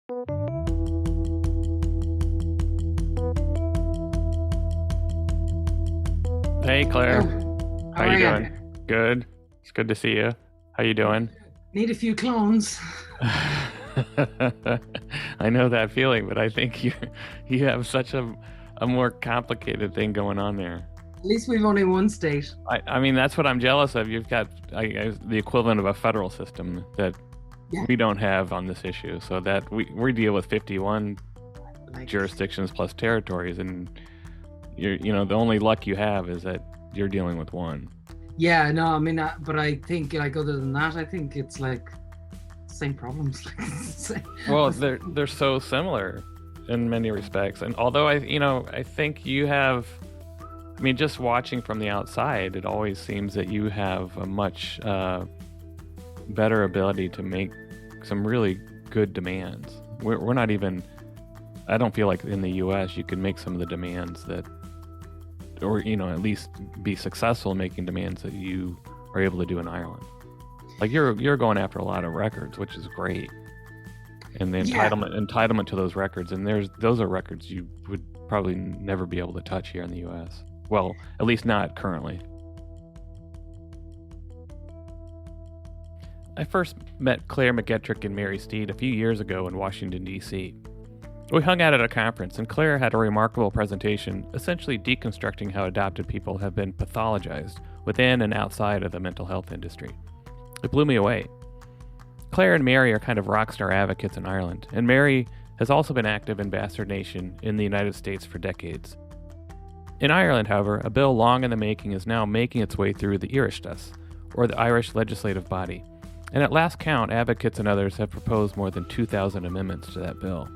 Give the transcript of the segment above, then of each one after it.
Hey Claire, Oh, how how you are doing? you? Good. It's good to see you. How you doing? Need a few clones. I know that feeling, but I think you have such a more complicated thing going on there. At least we've only one state. I mean that's what I'm jealous of. You've got the equivalent of a federal system that Yeah, we don't have on this issue. So that we deal with 51 like jurisdictions plus territories, and the only luck you have is that you're dealing with one. yeah, no, I mean, but I think like other than that, I think it's like same problems. Like Well, they're so similar in many respects, and although I think you have. I mean, just watching from the outside, it always seems that you have a much better ability to make some really good demands. We're not even. I don't feel like in the U.S. you can make some of the demands that, or at least be successful in making demands that you are able to do in Ireland. Like you're going after a lot of records, which is great, and the yeah, entitlement to those records, and those are records you would probably never be able to touch here in the U.S. Well, at least not currently. I first met Claire McGettrick and Mary Steed a few years ago in Washington, D.C. We hung out at a conference, and Claire had a remarkable presentation essentially deconstructing how adopted people have been pathologized within and outside of the mental health industry. It blew me away. Claire and Mary are kind of rock star advocates in Ireland, and Mary has also been active in Bastard Nation in the United States for decades. In Ireland, however, a bill long in the making is now making its way through the Oireachtas, or the Irish legislative body, and at last count, advocates and others have proposed more than 2,000 amendments to that bill.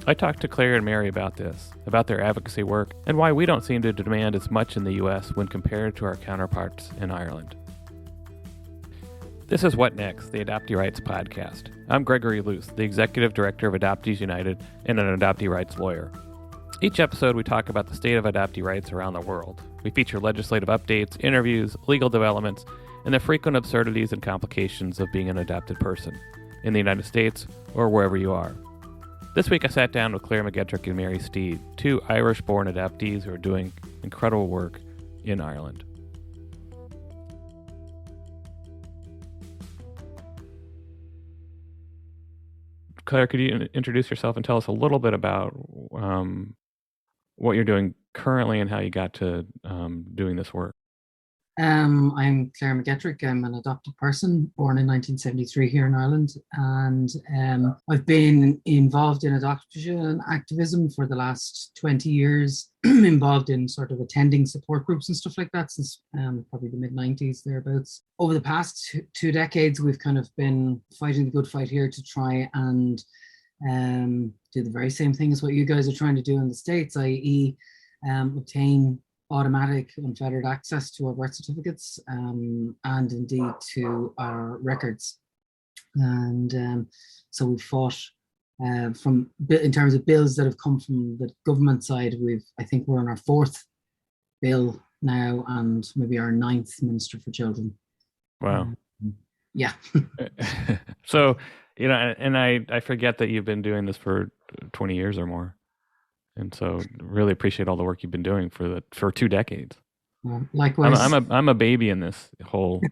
I talked to Claire and Mary about this, about their advocacy work, and why we don't seem to demand as much in the US when compared to our counterparts in Ireland. This is What Next, the Adoptee Rights Podcast. I'm Gregory Luce, the Executive Director of Adoptees United and an adoptee rights lawyer. Each episode, we talk about the state of adoptee rights around the world. We feature legislative updates, interviews, legal developments, and the frequent absurdities and complications of being an adopted person, in the United States or wherever you are. This week, I sat down with Claire McGettrick and Mary Steed, two Irish-born adoptees who are doing incredible work in Ireland. Claire, could you introduce yourself and tell us a little bit about what you're doing currently and how you got to doing this work? I'm Claire McGettrick. I'm an adopted person born in 1973 here in Ireland, and I've been involved in adoption activism for the last 20 years, involved in sort of attending support groups and stuff like that since probably the mid-90s, thereabouts. Over the past two decades, we've kind of been fighting the good fight here to try and do the very same thing as what you guys are trying to do in the States, i.e. Obtain automatic unfettered access to our birth certificates and indeed to our records. And so we've fought from in terms of bills that have come from the government side. I think we're on our fourth bill now and maybe our ninth Minister for Children. Wow. Yeah. So, and I forget that you've been doing this for 20 years or more. And so, really appreciate all the work you've been doing for 2 decades. Likewise, I'm a baby in this whole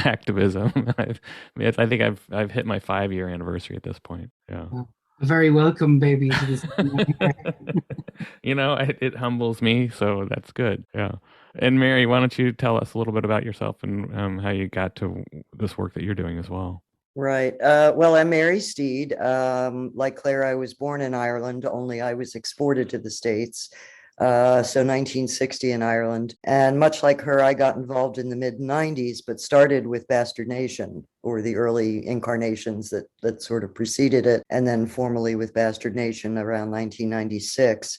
activism. I think I've hit my 5-year anniversary at this point. Yeah, a very welcome baby to this. It humbles me, so that's good. Yeah. And Mary, why don't you tell us a little bit about yourself and how you got to this work that you're doing as well? Right. Well, I'm Mary Steed. Like Claire, I was born in Ireland, only I was exported to the States. So 1960 in Ireland. And much like her, I got involved in the mid-90s, but started with Bastard Nation, or the early incarnations that sort of preceded it, and then formally with Bastard Nation around 1996.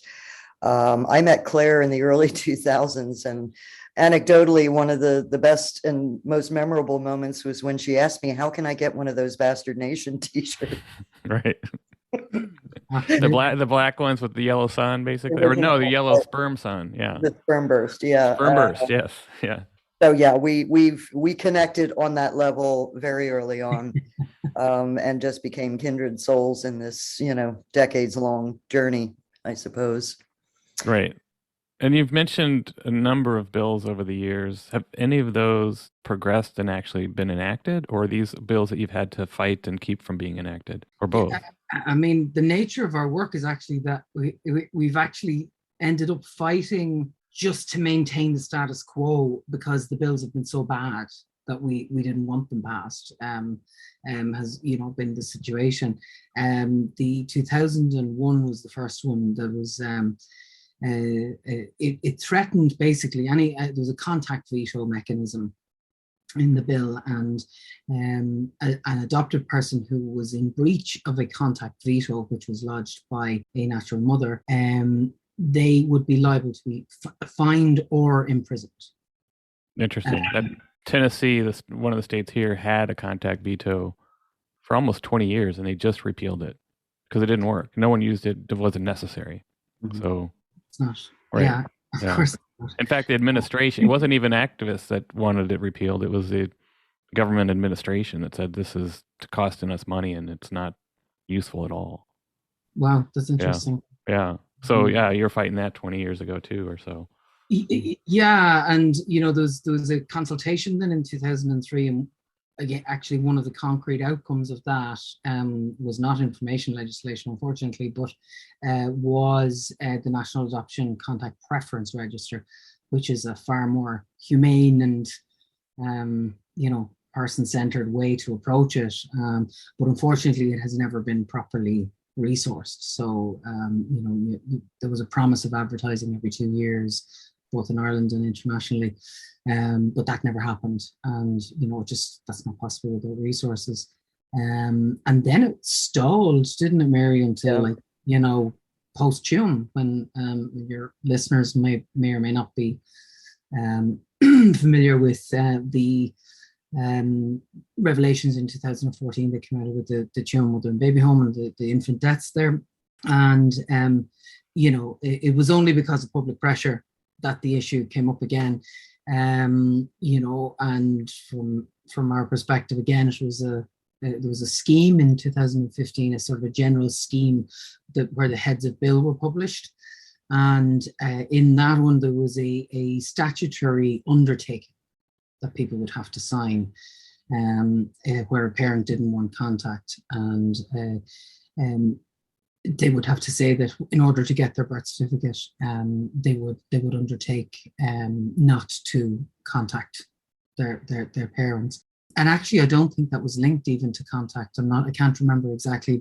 I met Claire in the early 2000s, and anecdotally, one of the best and most memorable moments was when she asked me, how can I get one of those Bastard Nation t-shirts? Right. The black ones with the yellow sun, basically, or no, the yellow sperm sun. Yeah. The sperm burst. Yeah. Sperm burst. Yes. Yeah. So yeah, we connected on that level very early on. and just became kindred souls in this, decades long journey, I suppose. Right. And you've mentioned a number of bills over the years. Have any of those progressed and actually been enacted, or are these bills that you've had to fight and keep from being enacted, or both? I mean, the nature of our work is actually that we've actually ended up fighting just to maintain the status quo because the bills have been so bad that we didn't want them passed. Has been the situation. The 2001 was the first one that was. It threatened basically there was a contact veto mechanism in the bill, and an adopted person who was in breach of a contact veto, which was lodged by a natural mother, they would be liable to be fined or imprisoned. Interesting. Tennessee, one of the states here, had a contact veto for almost 20 years, and they just repealed it because it didn't work. No one used it. It wasn't necessary. Mm-hmm. So it's not. Right. Yeah, of course. In fact, the administration, it wasn't even activists that wanted it repealed. It was the government administration that said this is costing us money and it's not useful at all. Wow, that's interesting. Yeah. So, you're fighting that 20 years ago too, or so. Yeah, and there was a consultation then in 2003, and again, actually one of the concrete outcomes of that was not information legislation, unfortunately, but was the National Adoption Contact Preference Register, which is a far more humane and person-centered way to approach it. But unfortunately, it has never been properly resourced. So there was a promise of advertising every 2 years, both in Ireland and internationally, but that never happened. And that's not possible without resources. And then it stalled, didn't it, Mary, until post Tuam, when your listeners may or may not be familiar with the revelations in 2014 that came out with the Tuam Mother and Baby Home and the infant deaths there. And it was only because of public pressure that the issue came up again. And from our perspective, again, it was there was a scheme in 2015, a sort of a general scheme where the heads of bill were published. And in that one, there was a statutory undertaking that people would have to sign where a parent didn't want contact. And they would have to say that in order to get their birth certificate, they would undertake not to contact their parents. And actually, I don't think that was linked even to contact. I can't remember exactly,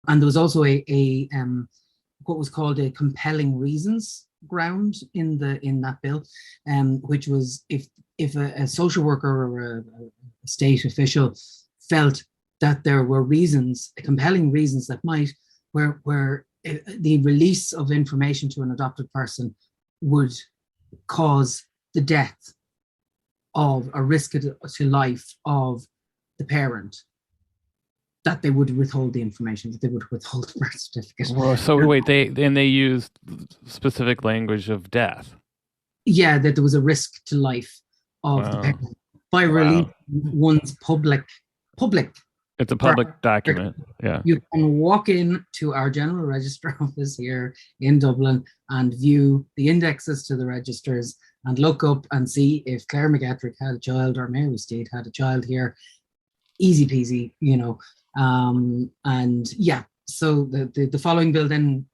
and there was also a what was called a compelling reasons ground in that bill, which was if a social worker or a state official felt that there were compelling reasons that might where the release of information to an adopted person would cause the death of a risk to life of the parent, that they would withhold the information, that they would withhold the birth certificate. Well, so wait, they used specific language of death. Yeah, that there was a risk to life of the parent by releasing one's public. It's a public document. Yeah. You can walk in to our general register office here in Dublin and view the indexes to the registers and look up and see if Claire McGettrick had a child or Mary Steed had a child here. Easy peasy, and yeah. So the following bill then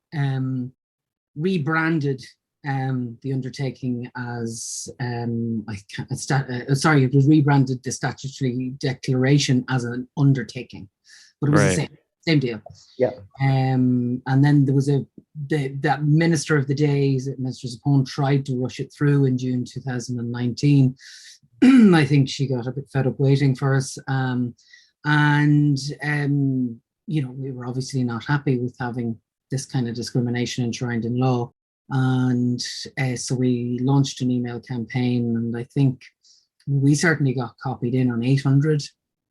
rebranded the undertaking as it was rebranded the statutory declaration as an undertaking, but it was the same deal. Yeah. And then there was that minister of the day, Minister Zappone, tried to rush it through in June 2019. I think she got a bit fed up waiting for us, and we were obviously not happy with having this kind of discrimination enshrined in law. And so we launched an email campaign, and I think we certainly got copied in on 800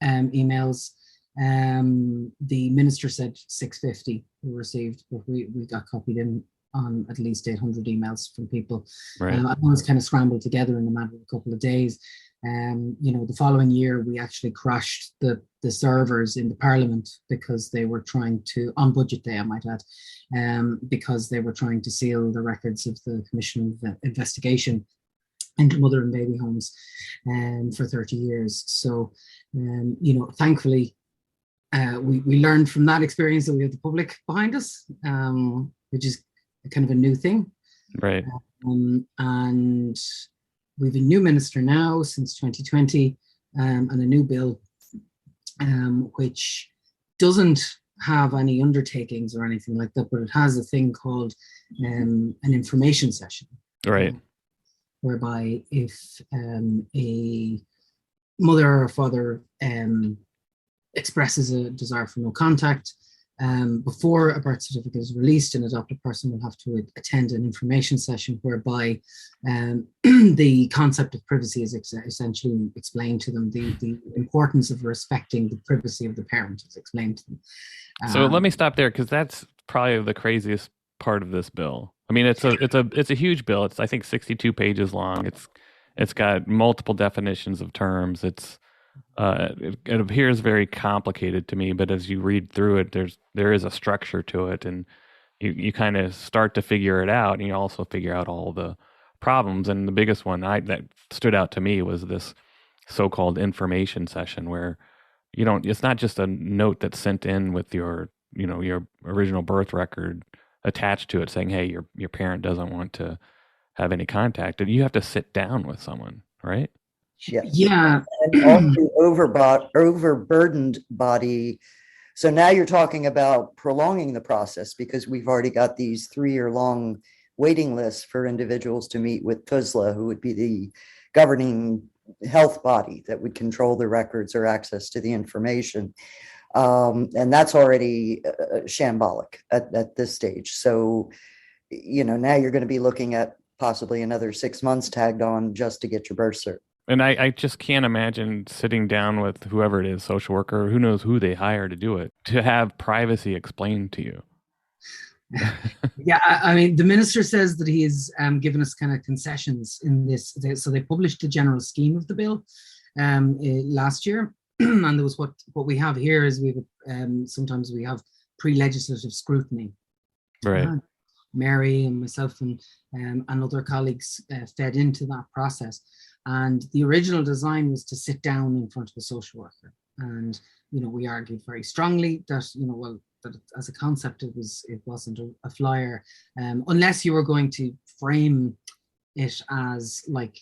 emails. The minister said 650 were received, but we got copied in on at least 800 emails from people. Right. I was kind of scrambled together in a matter of a couple of days. The following year, we actually crashed the servers in the Parliament because they were trying to, on budget day, I might add, because they were trying to seal the records of the Commission of Investigation into mother and baby homes for 30 years. So, thankfully, we learned from that experience that we have the public behind us, which is kind of a new thing. Right. And we have a new minister now since 2020, and a new bill, which doesn't have any undertakings or anything like that, but it has a thing called an information session. Right. Whereby if a mother or father expresses a desire for no contact, before a birth certificate is released, an adopted person will have to attend an information session whereby the concept of privacy is essentially explained to them. The importance of respecting the privacy of the parent is explained to them. So let me stop there, because that's probably the craziest part of this bill. I mean, it's a huge bill. It's, I think, 62 pages long. It's got multiple definitions of terms. It appears very complicated to me, but as you read through it, there is a structure to it, and you kind of start to figure it out, and you also figure out all the problems. And the biggest one that stood out to me was this so-called information session, where it's not just a note that's sent in with your original birth record attached to it saying, hey, your parent doesn't want to have any contact, and you have to sit down with someone, right? Yeah. And also overburdened body. So now you're talking about prolonging the process, because we've already got these 3-year-long waiting lists for individuals to meet with TUSLA, who would be the governing health body that would control the records or access to the information. And that's already shambolic at this stage. So, now you're going to be looking at possibly another 6 months tagged on just to get your birth cert. And I just can't imagine sitting down with whoever it is, social worker, who knows who they hire to do it, to have privacy explained to you. Yeah, I mean, the minister says that he has given us kind of concessions in this. So they published the general scheme of the bill last year. And there was what we have here is sometimes we have pre-legislative scrutiny. Right. Mary and myself and other colleagues fed into that process. And the original design was to sit down in front of a social worker. And, we argued very strongly that, that as a concept, it wasn't a flyer, unless you were going to frame it as like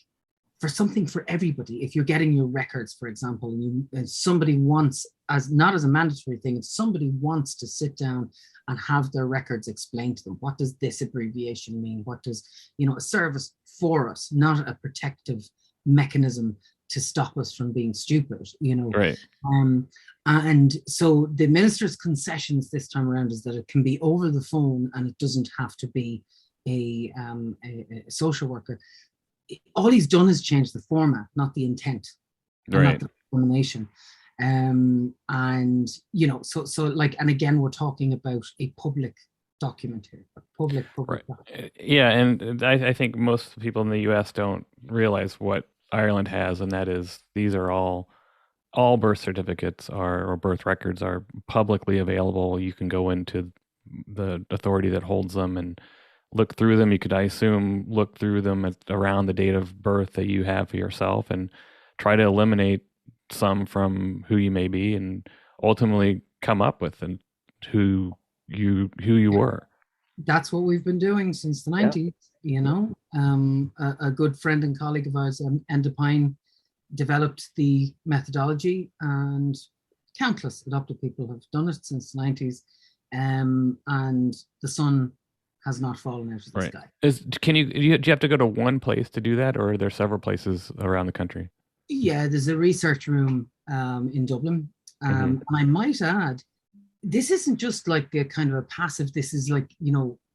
for something for everybody. If you're getting your records, for example, and somebody wants, not as a mandatory thing, if somebody wants to sit down and have their records explained to them, what does this abbreviation mean? What does, a service for us, not a protective mechanism to stop us from being stupid, Right. And so the minister's concessions this time around is that it can be over the phone and it doesn't have to be a social worker. All he's done is change the format, not the intent, Right. not the determination. And so like, and again, we're talking about a public document here, a public Right. document. Yeah, and I think most people in the U.S. don't realize what Ireland has, and that is these are all birth certificates or birth records are publicly available. You can go into the authority that holds them and look through them. You could, I assume, look through them around the date of birth that you have for yourself and try to eliminate some from who you may be, and ultimately come up with who you were. That's what we've been doing since the 90s. A good friend and colleague of ours, Enda Pine, developed the methodology, and countless adopted people have done it since the 90s, and the sun has not fallen out of the sky. Do you have to go to one place to do that, or are there several places around the country? Yeah, there's a research room in Dublin. And I might add, this isn't just like a kind of a passive, this is like,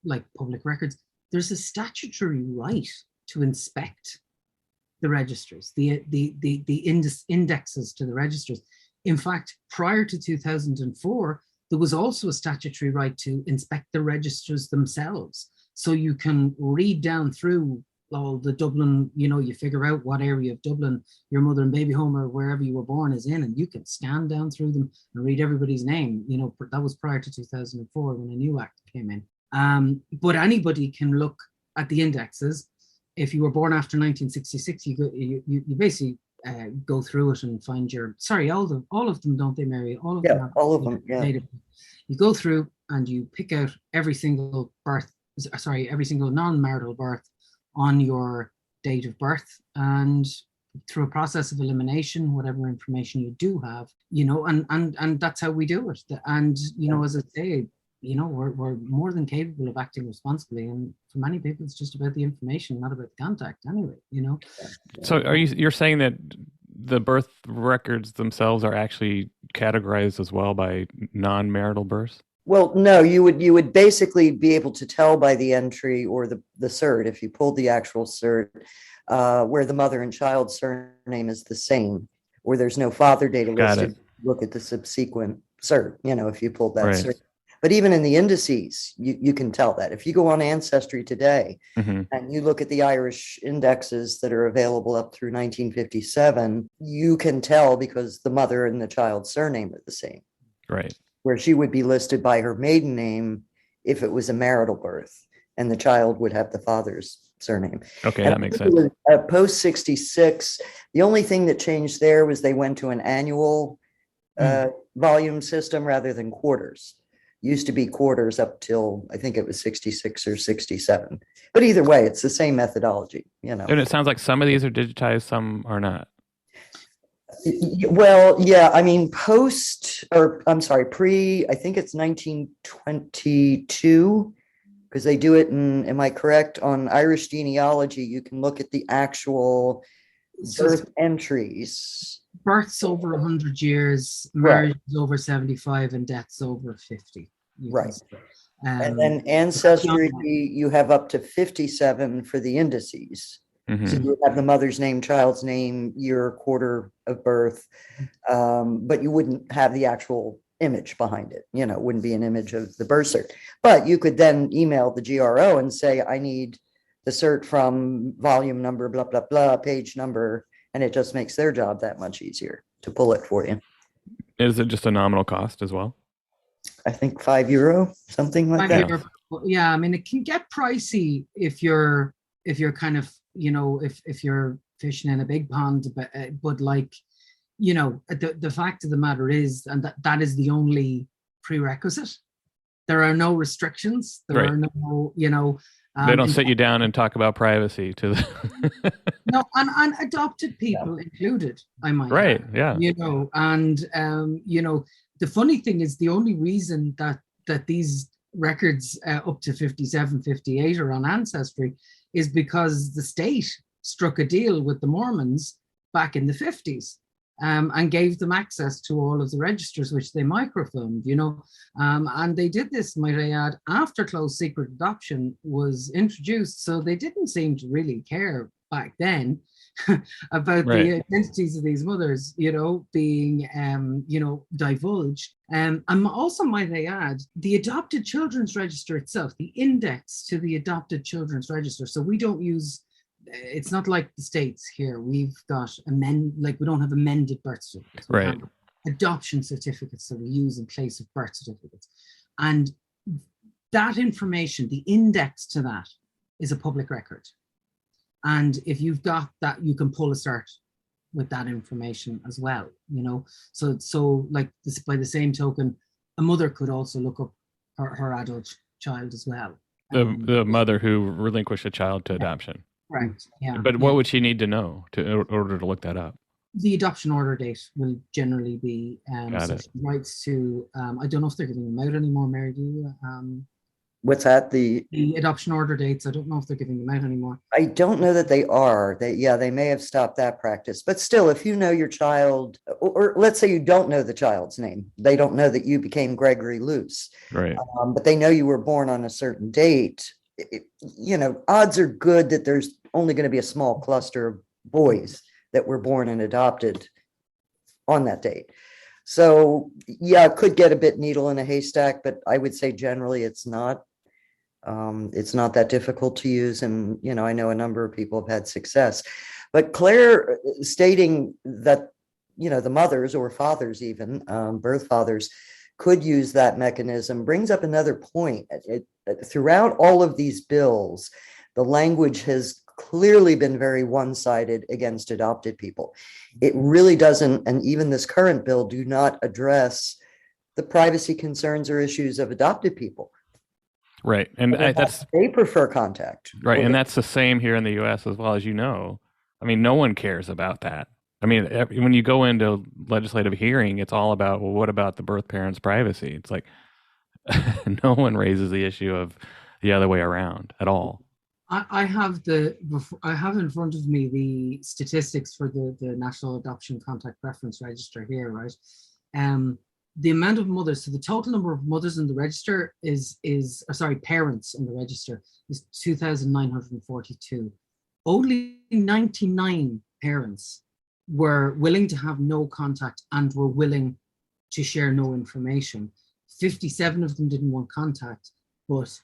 like public records. There's a statutory right to inspect the registers, the indexes to the registers. In fact, prior to 2004, there was also a statutory right to inspect the registers themselves. So you can read down through all the Dublin, you figure out what area of Dublin your mother and baby home or wherever you were born is in, and you can scan down through them and read everybody's name. That was prior to 2004 when a new act came in. But anybody can look at the indexes. If you were born after 1966, you basically go through it and find all of them, don't they, Mary? All of them. All of them. Yeah. You go through and you pick out every single non-marital birth on your date of birth, and through a process of elimination, whatever information you do have, and that's how we do it. And as I say, we're more than capable of acting responsibly, and for many people it's just about the information, not about the contact anyway. So you're saying that the birth records themselves are actually categorized as well by non-marital births? Well, no, you would basically be able to tell by the entry or the cert, if you pulled the actual cert, where the mother and child surname is the same, or there's no father data listed. Look at the subsequent cert, if you pulled that cert. But even in the indices, you can tell that. If you go on Ancestry today and you look at the Irish indexes that are available up through 1957, you can tell because the mother and the child's surname are the same. Right. Where she would be listed by her maiden name if it was a marital birth, and the child would have the father's surname. Okay, that makes sense. Post 66, the only thing that changed there was they went to an annual volume system rather than quarters. Used to be quarters up till I think it was 66 or 67. But either way, it's the same methodology, And it sounds like some of these are digitized, some are not. Well, yeah, I mean, pre, I think it's 1922, because they do it in, am I correct, on Irish genealogy, you can look at the actual birth entries. Births over 100 years, marriages over 75, and deaths over 50. Right. And then Ancestry, you have up to 57 for the indices. So you have the mother's name, child's name, year, quarter of birth, but you wouldn't have the actual image behind it. It wouldn't be an image of the birth cert. But you could then email the GRO and say, I need the cert from volume number, blah, blah, blah, page number, and it just makes their job that much easier to pull it for you. Is it just a nominal cost as well? I think €5, something like that. Yeah, I mean, it can get pricey if you're kind of, if you're fishing in a big pond, but like, the fact of the matter is, and that is the only prerequisite. There are no restrictions. There are no, they don't sit you down and talk about privacy to the no, and adopted people included, I might add, yeah. And the funny thing is, the only reason that these records up to 57, 58 are on Ancestry is because the state struck a deal with the Mormons back in the 50s and gave them access to all of the registers, which they microfilmed, and they did this, might I add, after closed secret adoption was introduced. So they didn't seem to really care back then about the identities of these mothers, being, divulged. And also, might I add, the Adopted Children's Register itself, the index to the Adopted Children's Register. So we don't use, it's not like the States here. We've got we don't have amended birth certificates. We have adoption certificates that we use in place of birth certificates. And that information, the index to that, is a public record. And if you've got that, you can pull a cert with that information as well, So like this, by the same token, a mother could also look up her adult child as well. The mother who relinquished a child to adoption. Right. Yeah. But what would she need to know in order to look that up? The adoption order date will generally be rights to. I don't know if they're giving them out anymore, Mary. Do you? What's that? The adoption order dates. I don't know if they're giving them out anymore. I don't know that they are. They may have stopped that practice. But still, if you know your child, or let's say you don't know the child's name, they don't know that you became Gregory Luce, right? But they know you were born on a certain date. Odds are good that there's only going to be a small cluster of boys that were born and adopted on that date. So, it could get a bit needle in a haystack, but I would say generally it's not. It's not that difficult to use, and I know a number of people have had success. But Claire stating that the mothers or fathers, even birth fathers, could use that mechanism brings up another point. Throughout all of these bills, the language has clearly been very one-sided against adopted people. It really doesn't, and even this current bill do not address the privacy concerns or issues of adopted people. Right. And they prefer contact. Right. And that's the same here in the US as well, as you know. I mean, no one cares about that. I mean, when you go into legislative hearing, it's all about, well, what about the birth parent's privacy? It's like no one raises the issue of the other way around at all. I have in front of me the statistics for the National Adoption Contact Preference Register here, right? The amount of mothers, so the total number of mothers in the register parents in the register is 2,942. Only 99 parents were willing to have no contact and were willing to share no information. 57 of them didn't want contact, but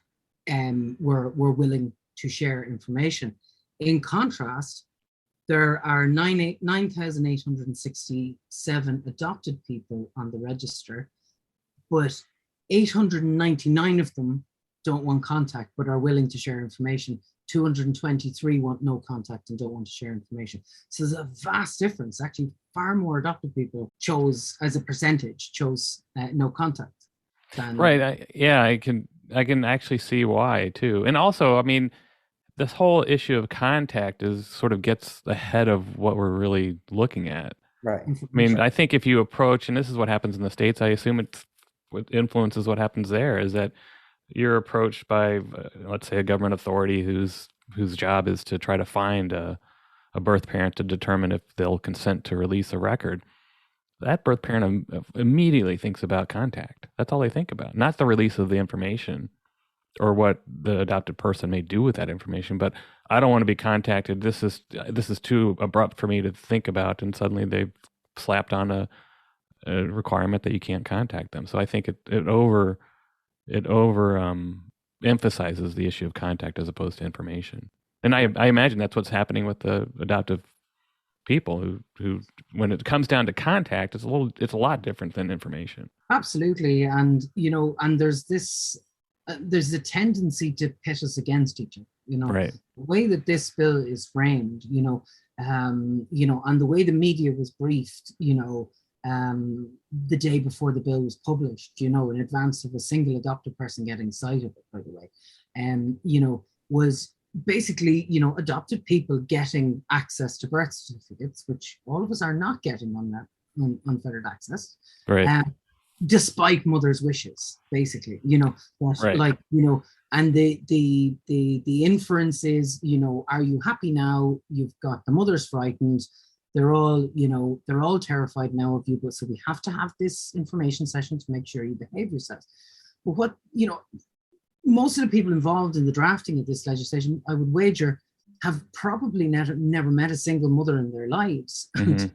were willing to share information. In contrast, there are 9,867 adopted people on the register, but 899 of them don't want contact but are willing to share information. 223 want no contact and don't want to share information. So there's a vast difference. Actually, far more adopted people chose, as a percentage, no contact. Right. I can actually see why too. And also, I mean, this whole issue of contact sort of gets ahead of what we're really looking at. Right. I mean, I think if you approach, and this is what happens in the States, I assume it's what influences what happens there, is that you're approached by, let's say, a government authority whose job is to try to find a birth parent to determine if they'll consent to release a record. That birth parent immediately thinks about contact. That's all they think about, not the release of the information or what the adopted person may do with that information. But I don't want to be contacted. This is too abrupt for me to think about, and suddenly they've slapped on a requirement that you can't contact them. So I think it emphasizes the issue of contact as opposed to information. And I imagine that's what's happening with the adoptive people who when it comes down to contact, it's a lot different than information. Absolutely. And and there's a tendency to pit us against each other, Right. The way that this bill is framed, and the way the media was briefed, the day before the bill was published, in advance of a single adopted person getting sight of it, by the way, was basically, adopted people getting access to birth certificates, which all of us are not getting on that unfettered access. Right. Despite mothers' wishes, basically, right. Like, and the inference is, are you happy now? You've got the mothers frightened. They're all terrified now of you, but so we have to have this information session to make sure you behave yourselves. But what, most of the people involved in the drafting of this legislation, I would wager, have probably never met a single mother in their lives. Mm-hmm.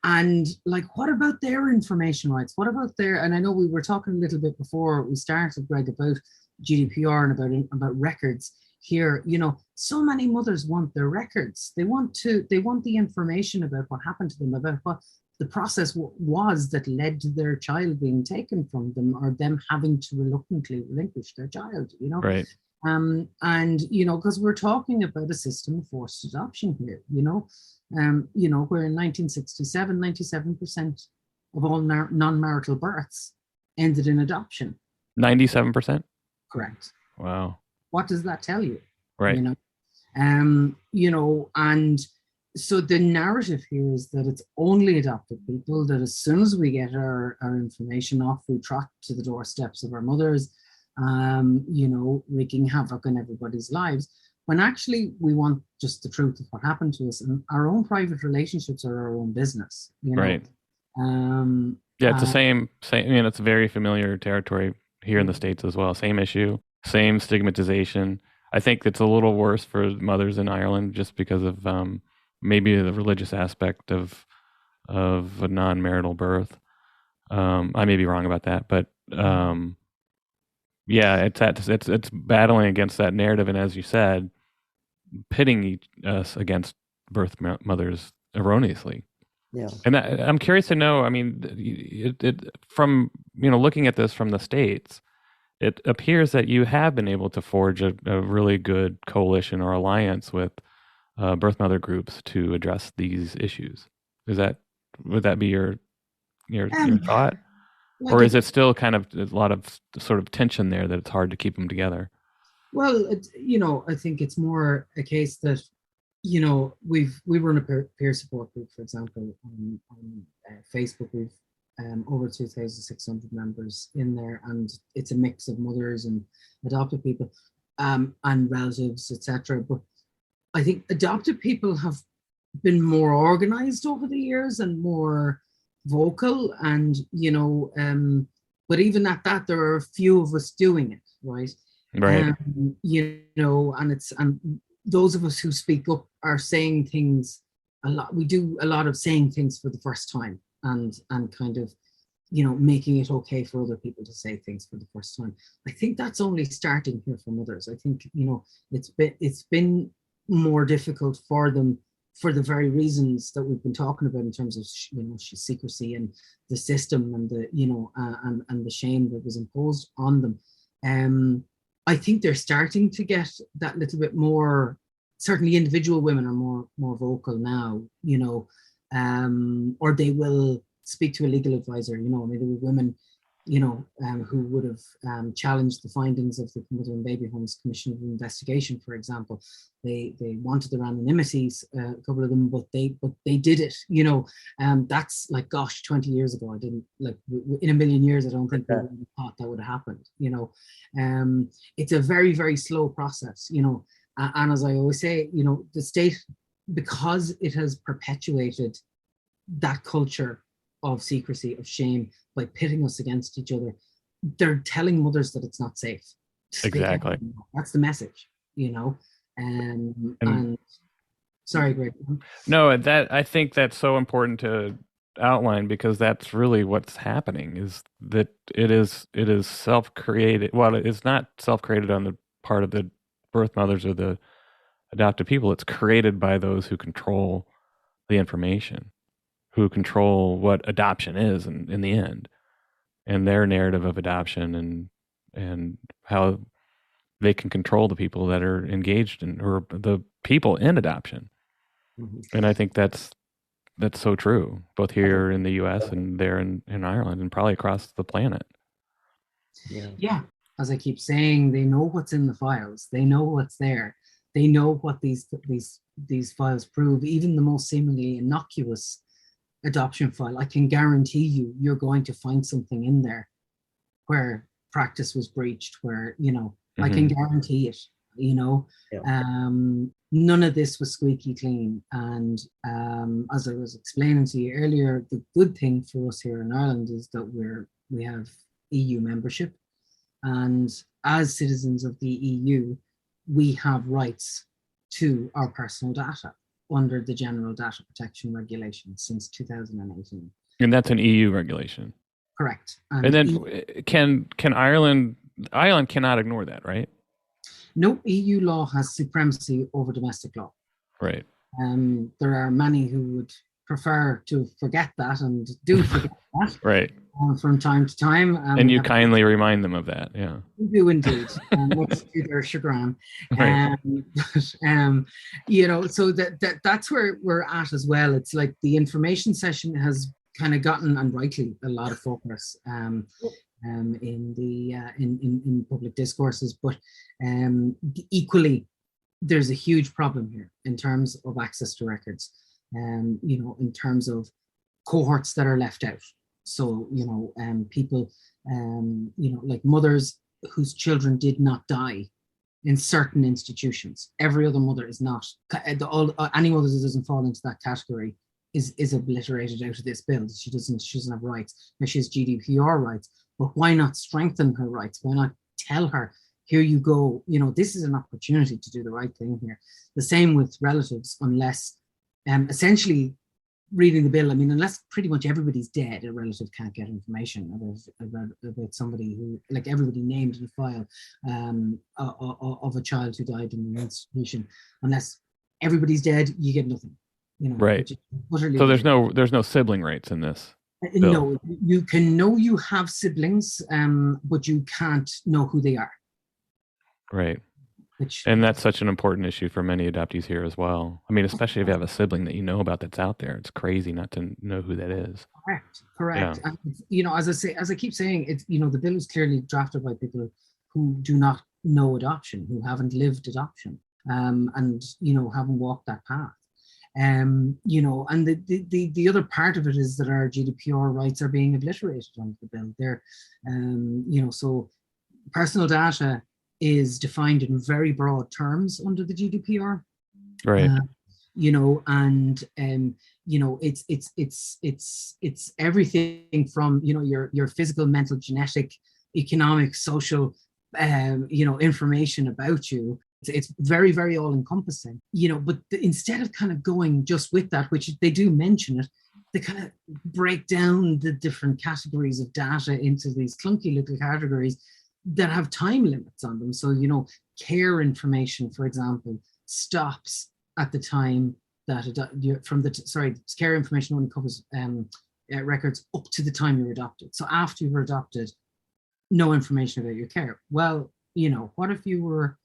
And like, what about their information rights? What about and I know we were talking a little bit before we started, Greg, about GDPR and about records here. So many mothers want their records. They want the information about what happened to them, about what the process was that led to their child being taken from them, or them having to reluctantly relinquish their child, Right. And, because we're talking about a system of forced adoption here, where in 1967, 97% of all non-marital births ended in adoption. 97%? Correct. Wow. What does that tell you? Right. And so the narrative here is that it's only adopted people, that as soon as we get our information off, we trot to the doorsteps of our mothers, wreaking havoc on everybody's lives, when actually we want just the truth of what happened to us, and our own private relationships are our own business. Right. It's the same, it's very familiar territory here in the States as well. Same issue, same stigmatization. I think it's a little worse for mothers in Ireland just because of maybe the religious aspect of a non-marital birth. I may be wrong about that, but Yeah, it's battling against that narrative, and as you said, pitting us against mothers erroneously. Yeah. And I'm curious to know. I mean, from looking at this from the States, it appears that you have been able to forge a really good coalition or alliance with birth mother groups to address these issues. Would that be your Um, thought, like or is it, it still kind of a lot of sort of tension there that it's hard to keep them together? well, I think it's more a case that we run a peer support group, for example, on Facebook. We've over 2,600 members in there, and it's a mix of mothers and adopted people, and relatives, etc. But I think adopted people have been more organized over the years and more vocal, and but even at that, there are a few of us doing it, right? Right. And those of us who speak up are saying things a lot. We do a lot of saying things for the first time, and kind of making it okay for other people to say things for the first time. I think that's only starting here for mothers. I think it's been more difficult for them for the very reasons that we've been talking about in terms of secrecy and the system and the and the shame that was imposed on them. I think they're starting to get that little bit more. Certainly, individual women are more vocal now, or they will speak to a legal advisor. Maybe with women, who would have challenged the findings of the Mother and Baby Homes Commission of Investigation, for example. They wanted their anonymities, a couple of them, but they did it. That's like, gosh, 20 years ago. I didn't in a million years. I don't think we would have thought that would have happened. It's a very, very slow process. And as I always say, the state, because it has perpetuated that culture of secrecy, of shame, by pitting us against each other, they're telling mothers that it's not safe. Exactly. That's the message, and sorry, Greg. No, that I think that's so important to outline, because that's really what's happening, is that it is self-created. Well, it's not self-created on the part of the birth mothers or the adopted people. It's created by those who control the information, who control what adoption is in the end, and their narrative of adoption, and how they can control the people that are engaged in, or the people in adoption. Mm-hmm. And I think that's so true, both here in the U.S. and there in Ireland, and probably across the planet. Yeah. As I keep saying, they know what's in the files. They know what's there. They know what these files prove. Even the most seemingly innocuous adoption file, I can guarantee you're going to find something in there where practice was breached, where mm-hmm. I can guarantee it. None of this was squeaky clean. And as I was explaining to you earlier, the good thing for us here in Ireland is that we have EU membership, and as citizens of the EU, we have rights to our personal data under the General Data Protection Regulation since 2018. And that's an EU regulation. Correct. And then can Ireland cannot ignore that, right? No, EU law has supremacy over domestic law. Right. There are many who would prefer to forget that, and do forget that. Right. From time to time. And you kindly remind them of that, yeah. We do indeed, much to their chagrin. Right. So that's where we're at as well. It's like the information session has kind of gotten, and rightly, a lot of focus in public discourses, but equally, there's a huge problem here in terms of access to records, in terms of cohorts that are left out. So, people, like mothers whose children did not die in certain institutions. Every other mother is not. Any mother that doesn't fall into that category is obliterated out of this bill. She doesn't have rights. Now, she has GDPR rights, but why not strengthen her rights? Why not tell her, here you go, this is an opportunity to do the right thing here. The same with relatives, unless essentially reading the bill, I mean, unless pretty much everybody's dead, a relative can't get information about somebody who, like everybody named in the file of a child who died in an institution. Unless everybody's dead, you get nothing. You know, Right. So there's no sibling rights in this. Bill. No, you can know you have siblings, but you can't know who they are. Right. And that's such an important issue for many adoptees here as well. I mean, especially if you have a sibling that you know about that's out there. It's crazy not to know who that is. Correct. Yeah. And, you know, as I keep saying, it's, you know, the bill is clearly drafted by people who do not know adoption, who haven't lived adoption, and, you know, haven't walked that path. You know, and the other part of it is that our GDPR rights are being obliterated under the bill. They're, you know, so personal data is defined in very broad terms under the GDPR. Right. You know, and you know, it's everything from, you know, your physical, mental, genetic, economic, social, you know, information about you. It's very, very all encompassing, you know, but instead of kind of going just with that, which they do mention it, they kind of break down the different categories of data into these clunky little categories that have time limits on them. So, you know, care information, for example, stops at the time that care information only covers records up to the time you're adopted. So after you were adopted, no information about your care. Well, you know, what if you were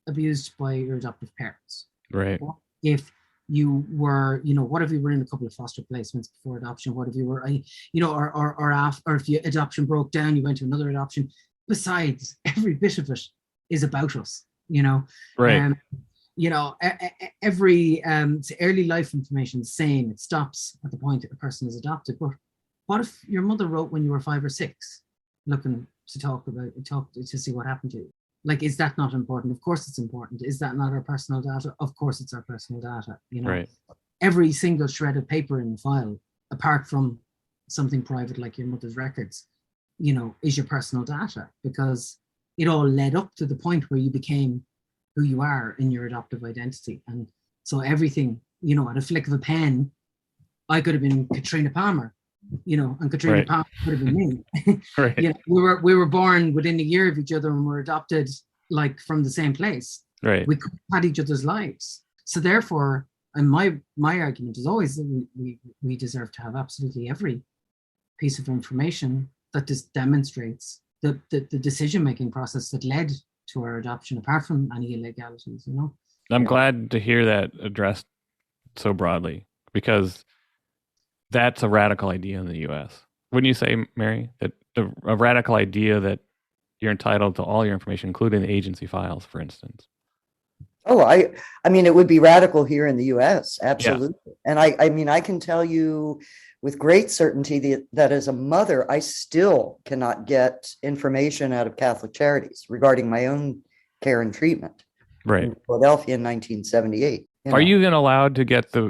abused by your adoptive parents? Right. What if you were, you know, what if you were in a couple of foster placements before adoption? What if you were, you know, or if your adoption broke down, you went to another adoption? Besides, every bit of it is about us, you know. Right. You know, every early life information is the same. It stops at the point that a person is adopted. But what if your mother wrote when you were 5 or 6, looking to talk to see what happened to you? Like, is that not important? Of course it's important. Is that not our personal data? Of course it's our personal data, you know. Right. Every single shred of paper in the file, apart from something private like your mother's records, you know, is your personal data, because it all led up to the point where you became who you are in your adoptive identity. And so everything, you know, at a flick of a pen, I could have been Katrina Palmer, you know, and Katrina Palmer could have been me. Right. You know, we were born within a year of each other and were adopted like from the same place. Right. We could have had each other's lives. So therefore, and my argument is always that we deserve to have absolutely every piece of information that just demonstrates the decision-making process that led to our adoption, apart from any illegalities, you know. I'm glad to hear that addressed so broadly, because that's a radical idea in the U.S. Wouldn't you say, Mary, that a radical idea that you're entitled to all your information, including the agency files, for instance? Oh, I mean, it would be radical here in the U.S. Absolutely. Yeah. And I mean, I can tell you with great certainty that as a mother, I still cannot get information out of Catholic Charities regarding my own care and treatment. Right. In Philadelphia in 1978. Are you even allowed to get the,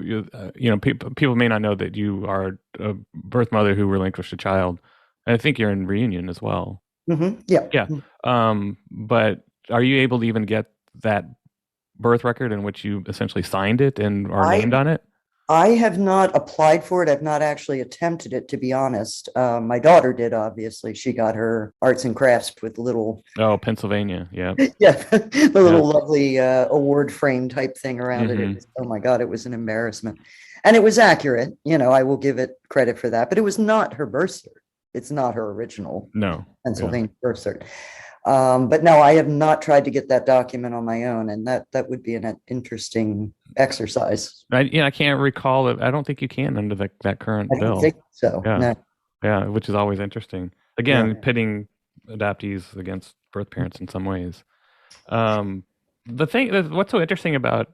you know, people may not know that you are a birth mother who relinquished a child. And I think you're in reunion as well. Mm-hmm. Yeah. Yeah. But are you able to even get that birth record in which you essentially signed it and are named on it? I have not applied for it. I've not actually attempted it, to be honest. My daughter did, obviously. She got her arts and crafts with little... Oh, Pennsylvania, yeah. Yeah, the little lovely award frame type thing around it. It was, oh my God, it was an embarrassment. And it was accurate. You know, I will give it credit for that. But it was not her birth cert. It's not her original Pennsylvania birth cert. But no, I have not tried to get that document on my own, and that would be an interesting exercise. I can't recall it. I don't think you can under that current bill. I don't think so. Yeah. No. Yeah, which is always interesting. Again, pitting adoptees against birth parents in some ways. What's so interesting about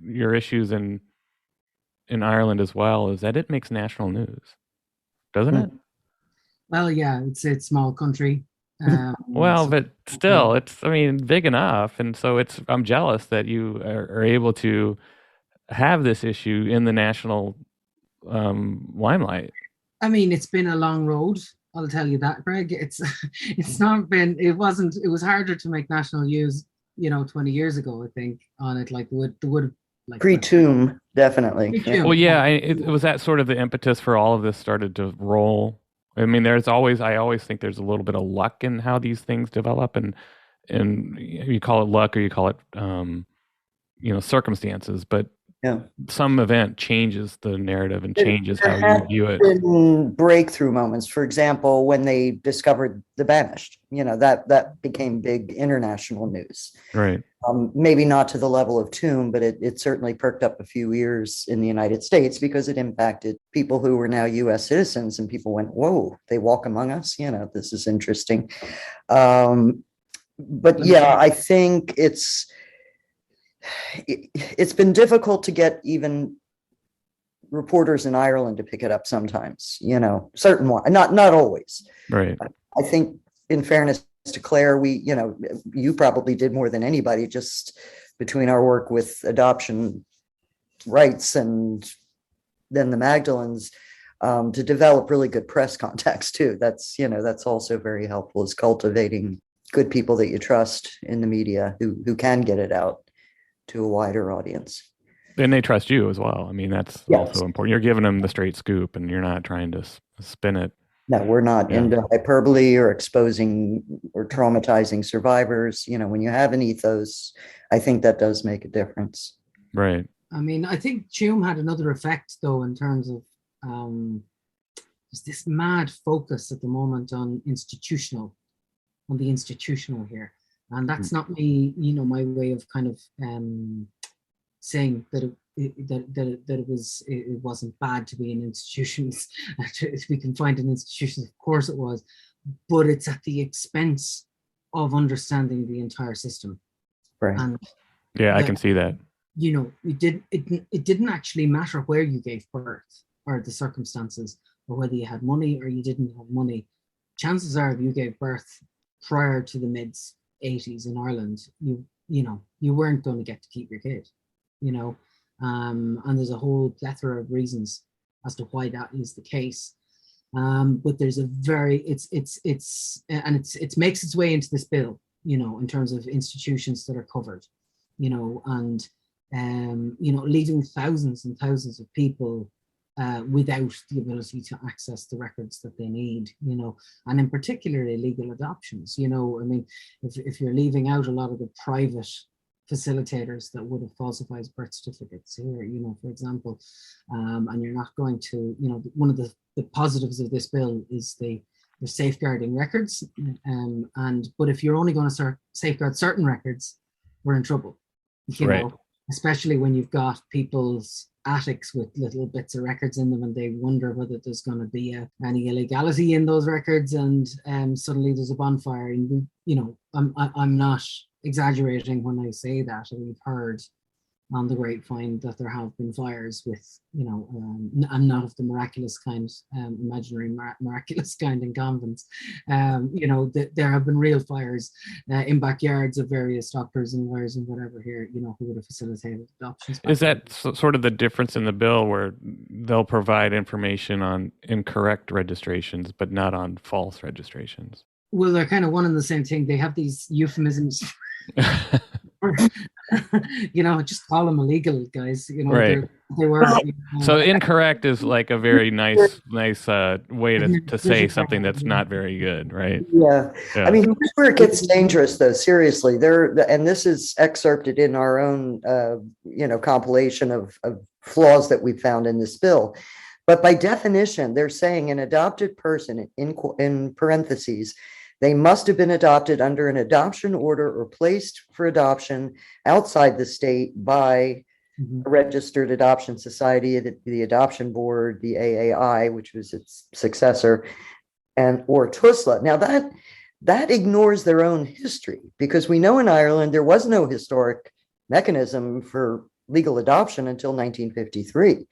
your issues in Ireland as well is that it makes national news, doesn't it? Well, yeah, it's a small country. Well, but still, it's, I mean, big enough. And so I'm jealous that you are able to have this issue in the national limelight. I mean, it's been a long road. I'll tell you that, Greg. It was harder to make national news, you know, 20 years ago, I think, on it. Like there would have like Pre-Tomb, definitely. Pre-Tomb. Well, yeah, it was that sort of the impetus for all of this started to roll. I mean, I always think there's a little bit of luck in how these things develop, and you call it luck or you call it, circumstances, but Yeah. some event changes the narrative and changes how There you view it. have been breakthrough moments. For example, when they discovered the Banished, that became big international news. Right. Maybe not to the level of Tomb, but it certainly perked up a few ears in the United States because it impacted people who were now U.S. citizens, and people went, "Whoa, they walk among us." This is interesting. But yeah, I think it's been difficult to get even reporters in Ireland to pick it up sometimes, certain one, not always. Right. I think, in fairness to Claire, you probably did more than anybody, just between our work with adoption rights and then the Magdalens, to develop really good press contacts too. That's also very helpful, is cultivating good people that you trust in the media who can get it out to a wider audience. And they trust you as well. I mean, that's also important. You're giving them the straight scoop, and you're not trying to spin it. No, we're not into hyperbole or exposing or traumatizing survivors. When you have an ethos, I think that does make a difference. Right. I mean, I think Tomb had another effect, though, in terms of there's this mad focus at the moment on the institutional here. And that's not me, my way of kind of saying that it wasn't bad to be in institutions, to be confined in institutions. Of course it was, but it's at the expense of understanding the entire system. Right. And I can see that. It didn't actually matter where you gave birth or the circumstances, or whether you had money or you didn't have money. Chances are, if you gave birth prior to the mid 80s in Ireland, you weren't going to get to keep your kid, and there's a whole plethora of reasons as to why that is the case. But there's a very it makes its way into this bill, in terms of institutions that are covered, and leaving thousands and thousands of people without the ability to access the records that they need, and in particular illegal adoptions. I mean, if you're leaving out a lot of the private facilitators that would have falsified birth certificates here, for example, and you're not going to, one of the positives of this bill is the safeguarding records, but if you're only going to safeguard certain records, we're in trouble, right. Especially when you've got people's attics with little bits of records in them, and they wonder whether there's going to be any illegality in those records, and suddenly there's a bonfire. And I'm not exaggerating when I say that. And we've heard on the grapevine that there have been fires with, and not of the miraculous kind, imaginary miraculous kind in convents. There have been real fires in backyards of various doctors and lawyers and whatever here, who would have facilitated adoptions. Is that sort of the difference in the bill, where they'll provide information on incorrect registrations, but not on false registrations? Well, they're kind of one and the same thing. They have these euphemisms. Just call them illegal, guys. Right. They were. So incorrect is like a very nice way to say something that's not very good, right? Yeah. I mean, here's where it gets dangerous, though. Seriously, and this is excerpted in our own, compilation of flaws that we found in this bill. But by definition, they're saying an adopted person, in parentheses, they must have been adopted under an adoption order or placed for adoption outside the state by a registered adoption society, the Adoption Board, the AAI, which was its successor, or TUSLA. Now that ignores their own history, because we know in Ireland there was no historic mechanism for legal adoption until 1953.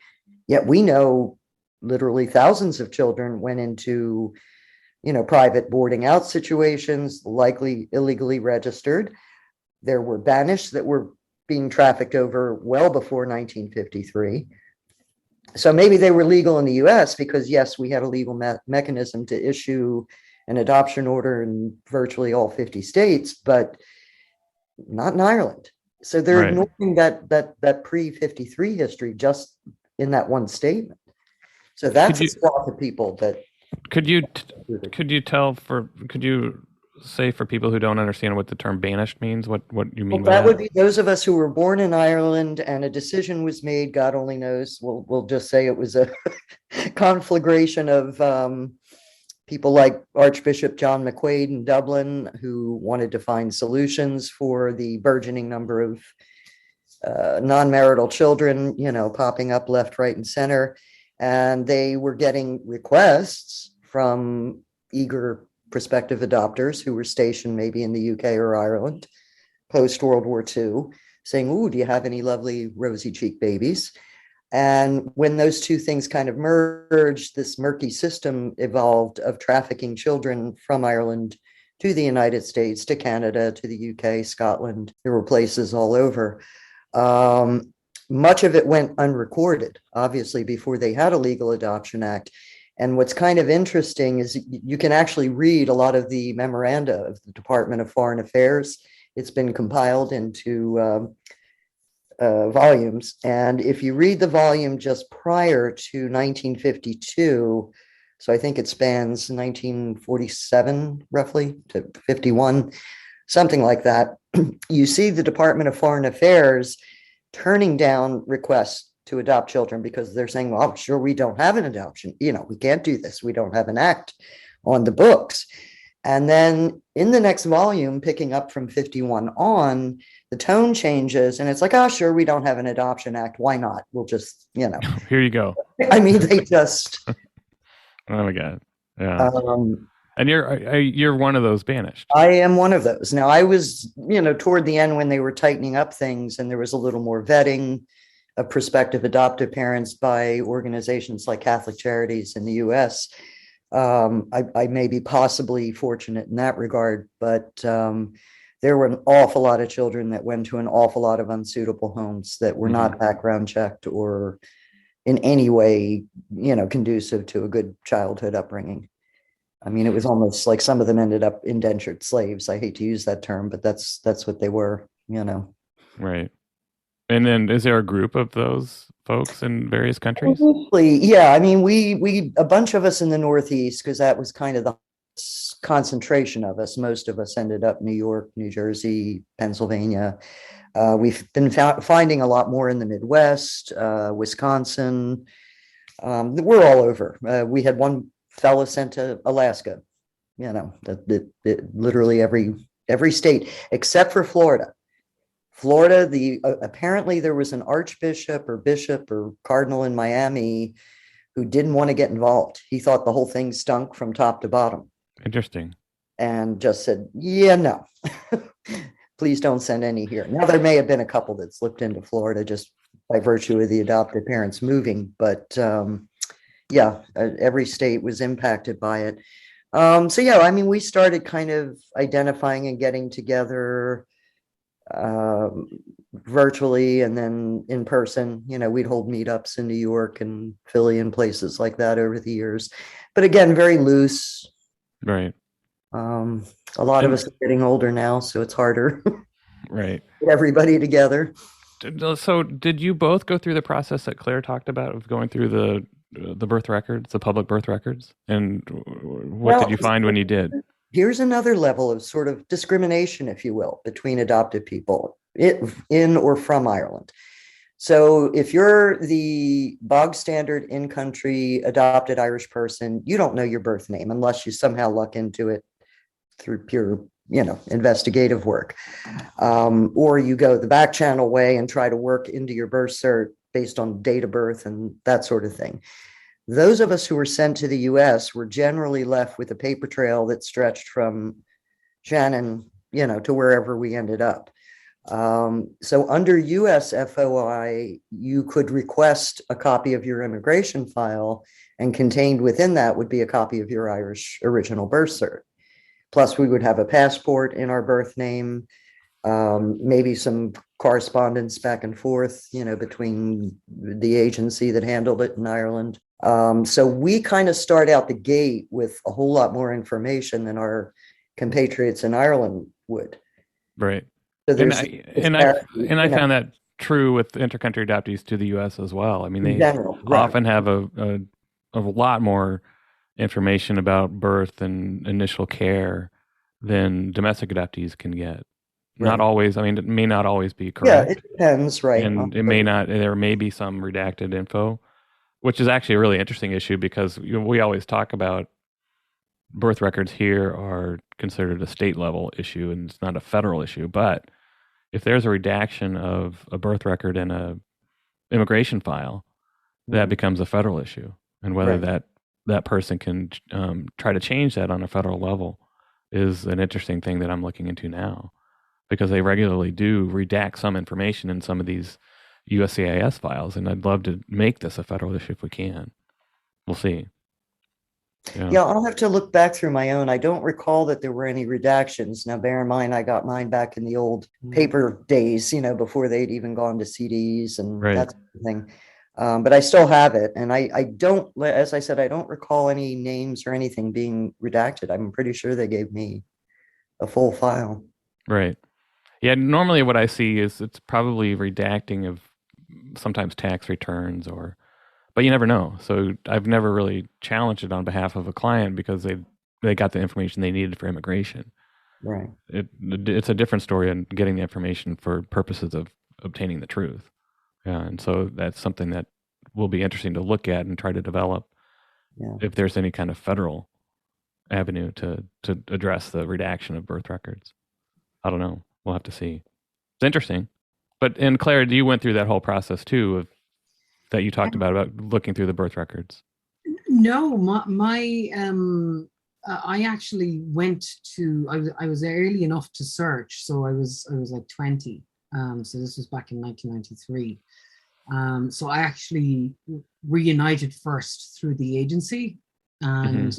Yet we know literally thousands of children went into private boarding out situations, likely illegally registered. There were banished that were being trafficked over well before 1953. So maybe they were legal in the US because, yes, we had a legal mechanism to issue an adoption order in virtually all 50 states, but not in Ireland. So they're Right. ignoring that pre-53 history just in that one statement. So that's Could a you swath of people that. could you could you say for people who don't understand what the term banished means, what you Well, mean by that that? would be those of us who were born in Ireland and a decision was made, God only knows, we'll just say it was a conflagration of people like Archbishop John McQuaid in Dublin, who wanted to find solutions for the burgeoning number of non-marital children, popping up left, right, and center. And they were getting requests from eager prospective adopters who were stationed maybe in the UK or Ireland post World War II, saying, "Ooh, do you have any lovely rosy cheeked babies?" And when those two things kind of merged, this murky system evolved of trafficking children from Ireland to the United States, to Canada, to the UK, Scotland. There were places all over. Much of it went unrecorded, obviously, before they had a legal adoption act. And what's kind of interesting is you can actually read a lot of the memoranda of the Department of Foreign Affairs. It's been compiled into volumes. And if you read the volume just prior to 1952, so I think it spans 1947 roughly to 51, something like that, you see the Department of Foreign Affairs turning down requests to adopt children because they're saying, well, sure, we don't have an adoption. We can't do this. We don't have an act on the books. And then in the next volume, picking up from 51 on, the tone changes and it's like, oh, sure, we don't have an adoption act. Why not? We'll just, Here you go. I mean, they just. Oh my God. Yeah. And you're one of those banished. I am one of those. Now, I was, toward the end when they were tightening up things and there was a little more vetting of prospective adoptive parents by organizations like Catholic Charities in the US. I may be possibly fortunate in that regard, but there were an awful lot of children that went to an awful lot of unsuitable homes that were not background checked or in any way, conducive to a good childhood upbringing. I mean, it was almost like some of them ended up indentured slaves. I hate to use that term, but that's what they were, Right. And then is there a group of those folks in various countries? Yeah. I mean, we a bunch of us in the Northeast, because that was kind of the concentration of us. Most of us ended up New York, New Jersey, Pennsylvania. We've been finding a lot more in the Midwest, Wisconsin. We're all over. We had one fellow sent to Alaska, literally every state except for Florida. Florida, apparently there was an archbishop or bishop or cardinal in Miami who didn't want to get involved. He thought the whole thing stunk from top to bottom. Interesting. And just said, yeah, no, please don't send any here. Now, there may have been a couple that slipped into Florida just by virtue of the adopted parents moving, but every state was impacted by it. I mean, we started kind of identifying and getting together virtually and then in person. We'd hold meetups in New York and Philly and places like that over the years, but again, very loose. Right. A lot of us are getting older now, so it's harder. Right. Get everybody together. So did you both go through the process that Claire talked about of going through the birth records, the public birth records? And what did you find when you did? Here's another level of sort of discrimination, if you will, between adopted people in or from Ireland. So if you're the bog standard in-country adopted Irish person, you don't know your birth name unless you somehow luck into it through pure, investigative work. Or you go the back channel way and try to work into your birth cert based on date of birth and that sort of thing. Those of us who were sent to the US were generally left with a paper trail that stretched from Shannon, to wherever we ended up. So under US FOI, you could request a copy of your immigration file, and contained within that would be a copy of your Irish original birth cert. Plus, we would have a passport in our birth name, maybe some correspondence back and forth, between the agency that handled it in Ireland. So we kind of start out the gate with a whole lot more information than our compatriots in Ireland would. Right. So And there's I this and I parity, and I found that true with intercountry adoptees to the U.S. as well. I mean, in they general, right? often have a lot more information about birth and initial care than domestic adoptees can get. Not Right. always. I mean, it may not always be Yeah, it correct, depends, right? and it may not. There may be some redacted info, which is actually a really interesting issue because we always talk about birth records here are considered a state level issue and it's not a federal issue. But if there's a redaction of a birth record in a immigration file, that Mhm. becomes a federal issue, and whether Right. that person can try to change that on a federal level is an interesting thing that I'm looking into now, because they regularly do redact some information in some of these USCIS files, and I'd love to make this a federal issue if we can. We'll see. Yeah, I'll have to look back through my own. I don't recall that there were any redactions. Now, bear in mind, I got mine back in the old paper days, before they'd even gone to CDs and Right. that sort of thing. But I still have it. And I don't, as I said, I don't recall any names or anything being redacted. I'm pretty sure they gave me a full file. Right. Yeah, normally what I see is it's probably redacting of sometimes tax returns, but you never know. So I've never really challenged it on behalf of a client because they got the information they needed for immigration. Right. It's a different story on getting the information for purposes of obtaining the truth. Yeah, and so that's something that will be interesting to look at and try to develop. Yeah. If there's any kind of federal avenue to address the redaction of birth records. I don't know. We'll have to see. It's interesting. And Claire, you went through that whole process too that you talked about looking through the birth records. No, I actually went to. I was early enough to search, so I was like 20. So this was back in 1993. So I actually reunited first through the agency, and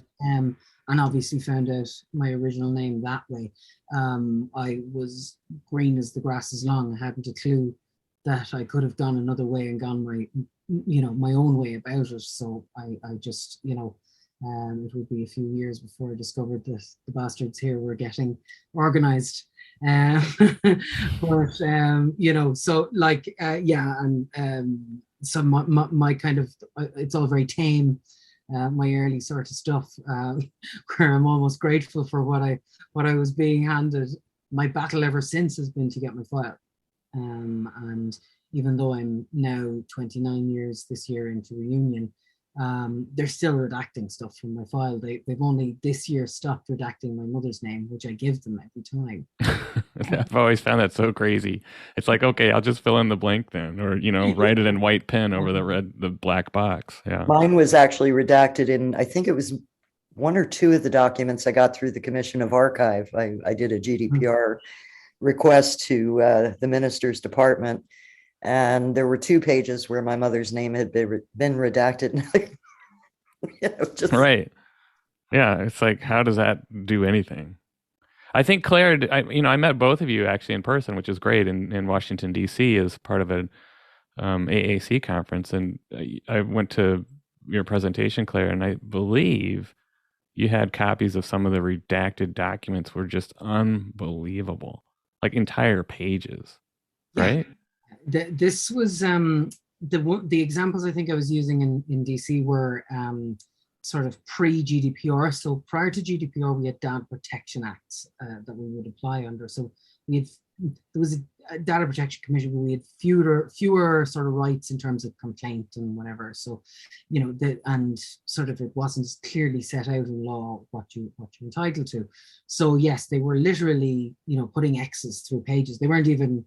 and obviously found out my original name that way. I was green as the grass is long. I hadn't a clue that I could have gone another way and gone my own way about it. So I just it would be a few years before I discovered that the bastards here were getting organized. But so like yeah, and so my kind of it's all very tame. My early sort of stuff, where I'm almost grateful for what I was being handed. My battle ever since has been to get my file, and even though I'm now 29 years this year into reunion, they're still redacting stuff from my file. They've only this year stopped redacting my mother's name, which I give them every time. I've always found that so crazy. It's like, okay, I'll just fill in the blank then, or write it in white pen over the black box. Yeah. Mine was actually redacted in, I think it was one or two of the documents I got through the Commission of Archive. I did a GDPR request to the minister's department, and there were 2 pages where my mother's name had been redacted. Right. Yeah. It's like, how does that do anything? I think Claire, I met both of you actually in person, which is great, in Washington, D.C. as part of an AAC conference. And I went to your presentation, Claire, and I believe you had copies of some of the redacted documents were just unbelievable, like entire pages, right? This was the examples I think I was using in DC were sort of pre-GDPR. So prior to GDPR, we had data protection acts that we would apply under. So there was a data protection commission where we had fewer sort of rights in terms of complaint and whatever. So, and sort of it wasn't clearly set out in law what you're entitled to. So yes, they were literally, putting X's through pages. They weren't even,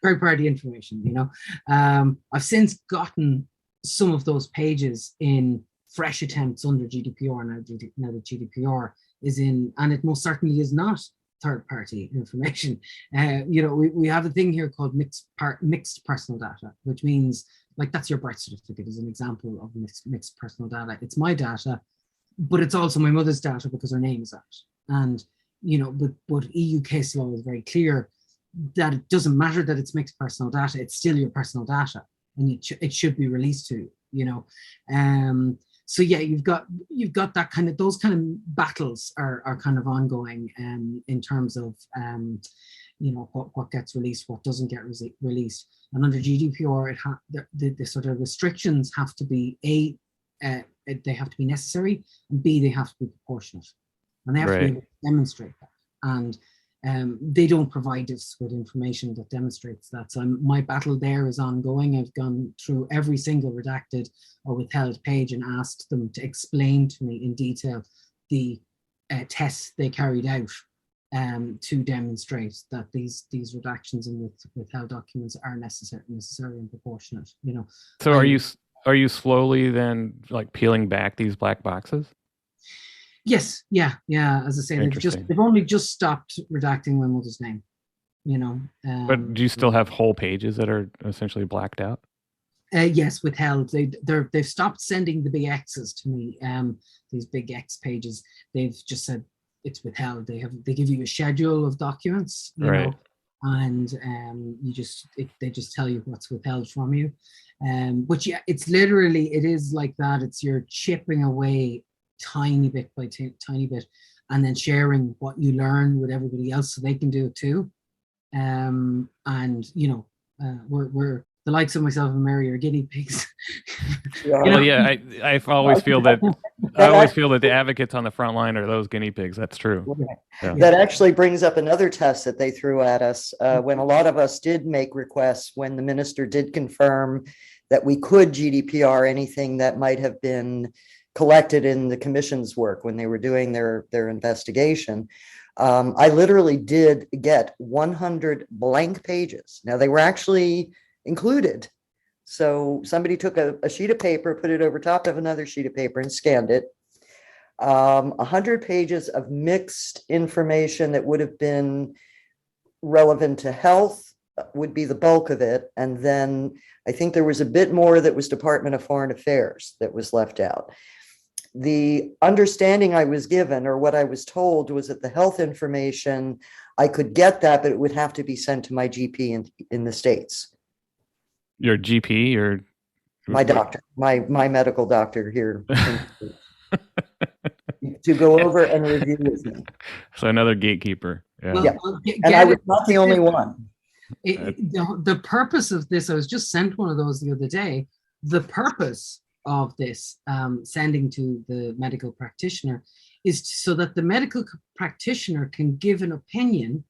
third-party information. I've since gotten some of those pages in fresh attempts under GDPR now that GDPR is in, and it most certainly is not third-party information. We have a thing here called mixed personal data, which means like that's your birth certificate as an example of mixed personal data. It's my data, but it's also my mother's data because her name is on it. And but EU case law is very clear that it doesn't matter that it's mixed personal data; it's still your personal data, and it should be released to you. So yeah, you've got that kind of, those kind of battles are kind of ongoing in terms of what gets released, what doesn't get released. And under GDPR, the sort of restrictions have to be they have to be necessary, and B, they have to be proportionate, and they have to be able to demonstrate that. And they don't provide us with information that demonstrates that. So my battle there is ongoing. I've gone through every single redacted or withheld page and asked them to explain to me in detail the tests they carried out to demonstrate that these redactions and withheld documents are necessary and proportionate. So are you slowly then like peeling back these black boxes? Yes, yeah. As I say, they've only just stopped redacting my mother's name. But do you still have whole pages that are essentially blacked out? Yes, withheld. They've stopped sending the big X's to me. These big X pages. They've just said it's withheld. They give you a schedule of documents, you know, and they just tell you what's withheld from you. But yeah, it is like that. It's you're chipping away tiny bit by tiny bit, and then sharing what you learn with everybody else so they can do it too. We're the likes of myself and Mary are guinea pigs. I always feel that the advocates on the front line are those guinea pigs. That's true. Yeah. That actually brings up another test that they threw at us when a lot of us did make requests, when the minister did confirm that we could GDPR anything that might have been collected in the commission's work when they were doing their investigation. I literally did get 100 blank pages. Now, they were actually included. So somebody took a sheet of paper, put it over top of another sheet of paper and scanned it. 100 pages of mixed information that would have been relevant to health would be the bulk of it. And then I think there was a bit more that was Department of Foreign Affairs that was left out. The understanding I was given, or what I was told, was that the health information, I could get that, but it would have to be sent to my GP in the States. Your GP or my doctor, my medical doctor here to go over and review with me. So another gatekeeper. Yeah. And I was not the only one. The purpose of this, I was just sent one of those the other day. The purpose of this sending to the medical practitioner is so that the medical practitioner can give an opinion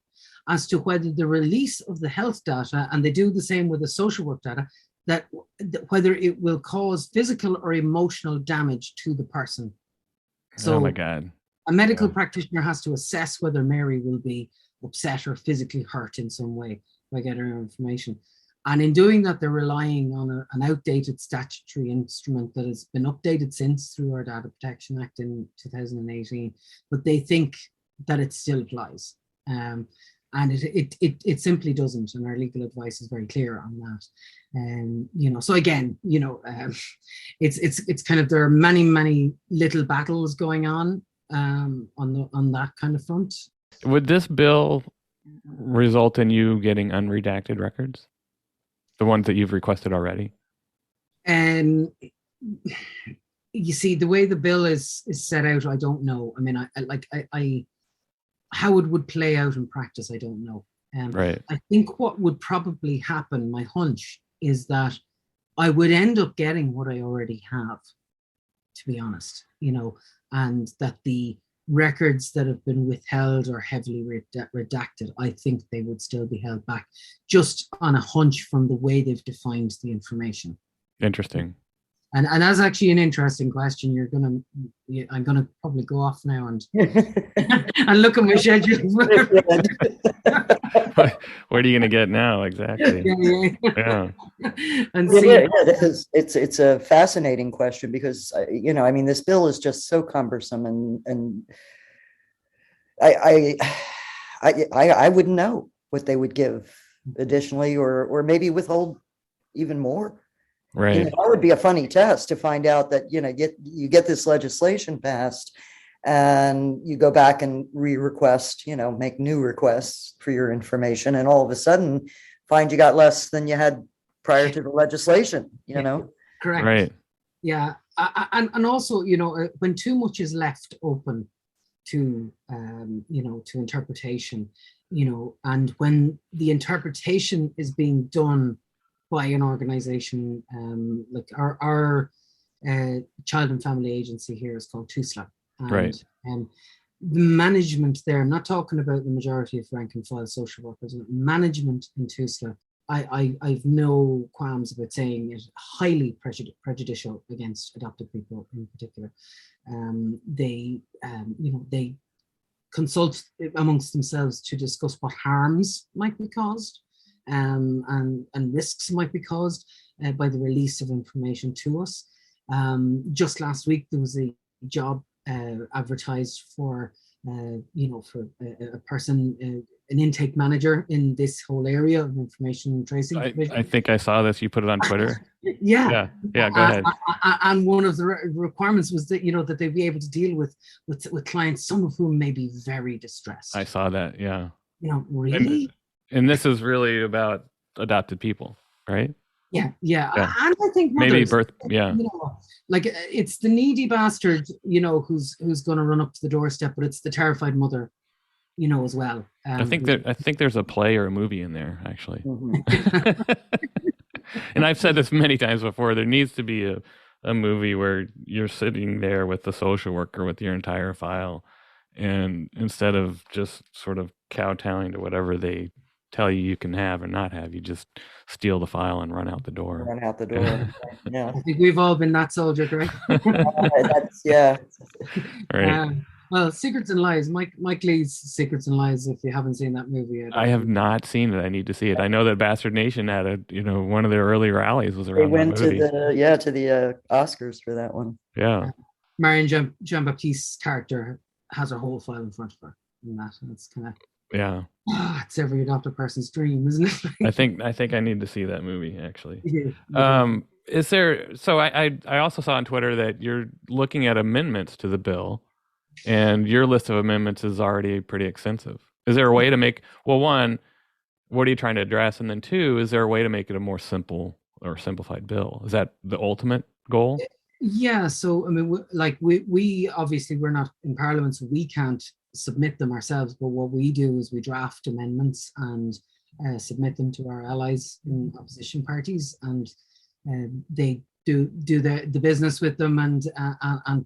as to whether the release of the health data, and they do the same with the social work data, that whether it will cause physical or emotional damage to the person. So oh my God. A medical practitioner has to assess whether Mary will be upset or physically hurt in some way by getting her information. And in doing that, they're relying on an outdated statutory instrument that has been updated since through our Data Protection Act in 2018, but they think that it still applies. And it simply doesn't, and our legal advice is very clear on that. So again, it's kind of, there are many little battles going on that kind of front. Would this bill result in you getting unredacted records, the ones that you've requested already? And you see, the way the bill is set out, I don't know. I mean, I how it would play out in practice, I don't know. Right. I think what would probably happen, my hunch, is that I would end up getting what I already have, to be honest, and that the records that have been withheld or heavily redacted, I think they would still be held back, just on a hunch from the way they've defined the information. Interesting. And that's actually an interesting question. I'm gonna probably go off now and and look at my schedule. What are you gonna get now exactly? Yeah. And see. It is. It's a fascinating question because I mean, this bill is just so cumbersome, and I wouldn't know what they would give additionally, or maybe withhold even more. Right. That would be a funny test to find out that, you get this legislation passed and you go back and re-request, make new requests for your information, and all of a sudden find you got less than you had prior to the legislation, Correct. Right. Yeah. And also, when too much is left open to to interpretation, and when the interpretation is being done by an organization like our child and family agency here is called TUSLA. And, right. The management there, I'm not talking about the majority of rank and file social workers, management in TUSLA, I've no qualms about saying it, highly prejudicial against adopted people in particular. They consult amongst themselves to discuss what harms might be caused and risks might be caused by the release of information to us. Just last week, there was a job advertised for a person, an intake manager in this whole area of information tracing. I think I saw this. You put it on Twitter. Yeah. Go ahead. And one of the requirements was that that they be able to deal with clients, some of whom may be very distressed. I saw that. Yeah. Really. And this is really about adopted people, right? Yeah. And I think mothers, maybe birth. Yeah. Like it's the needy bastard, who's going to run up to the doorstep, but it's the terrified mother, as well. I think there's a play or a movie in there, actually. Mhm. And I've said this many times before. There needs to be a movie where you're sitting there with the social worker with your entire file, and instead of just sort of kowtowing to whatever they tell you can have or not have, you just steal the file and run out the door. Run out the door. Yeah. I think we've all been that soldier, Greg. Yeah. Right. Well, Secrets and Lies, Mike Lee's Secrets and Lies, if you haven't seen that movie yet. I have not seen it. I need to see it. I know that Bastard Nation had one of their early rallies was around They went that movie. to the Oscars for that one. Yeah. Marion Jean-Baptiste's character has her whole file in front of her. And it's kind of, yeah. It's every adopted person's dream, isn't it? I think I need to see that movie, actually. Yeah. Is there? So I also saw on Twitter that you're looking at amendments to the bill, and your list of amendments is already pretty extensive. Is there a way to make? Well, one, what are you trying to address, and then two, is there a way to make it a more simple or simplified bill? Is that the ultimate goal? Yeah. So I mean, we obviously we're not in Parliament, so we can't submit them ourselves. But what we do is we draft amendments and submit them to our allies in opposition parties, and they do the business with them and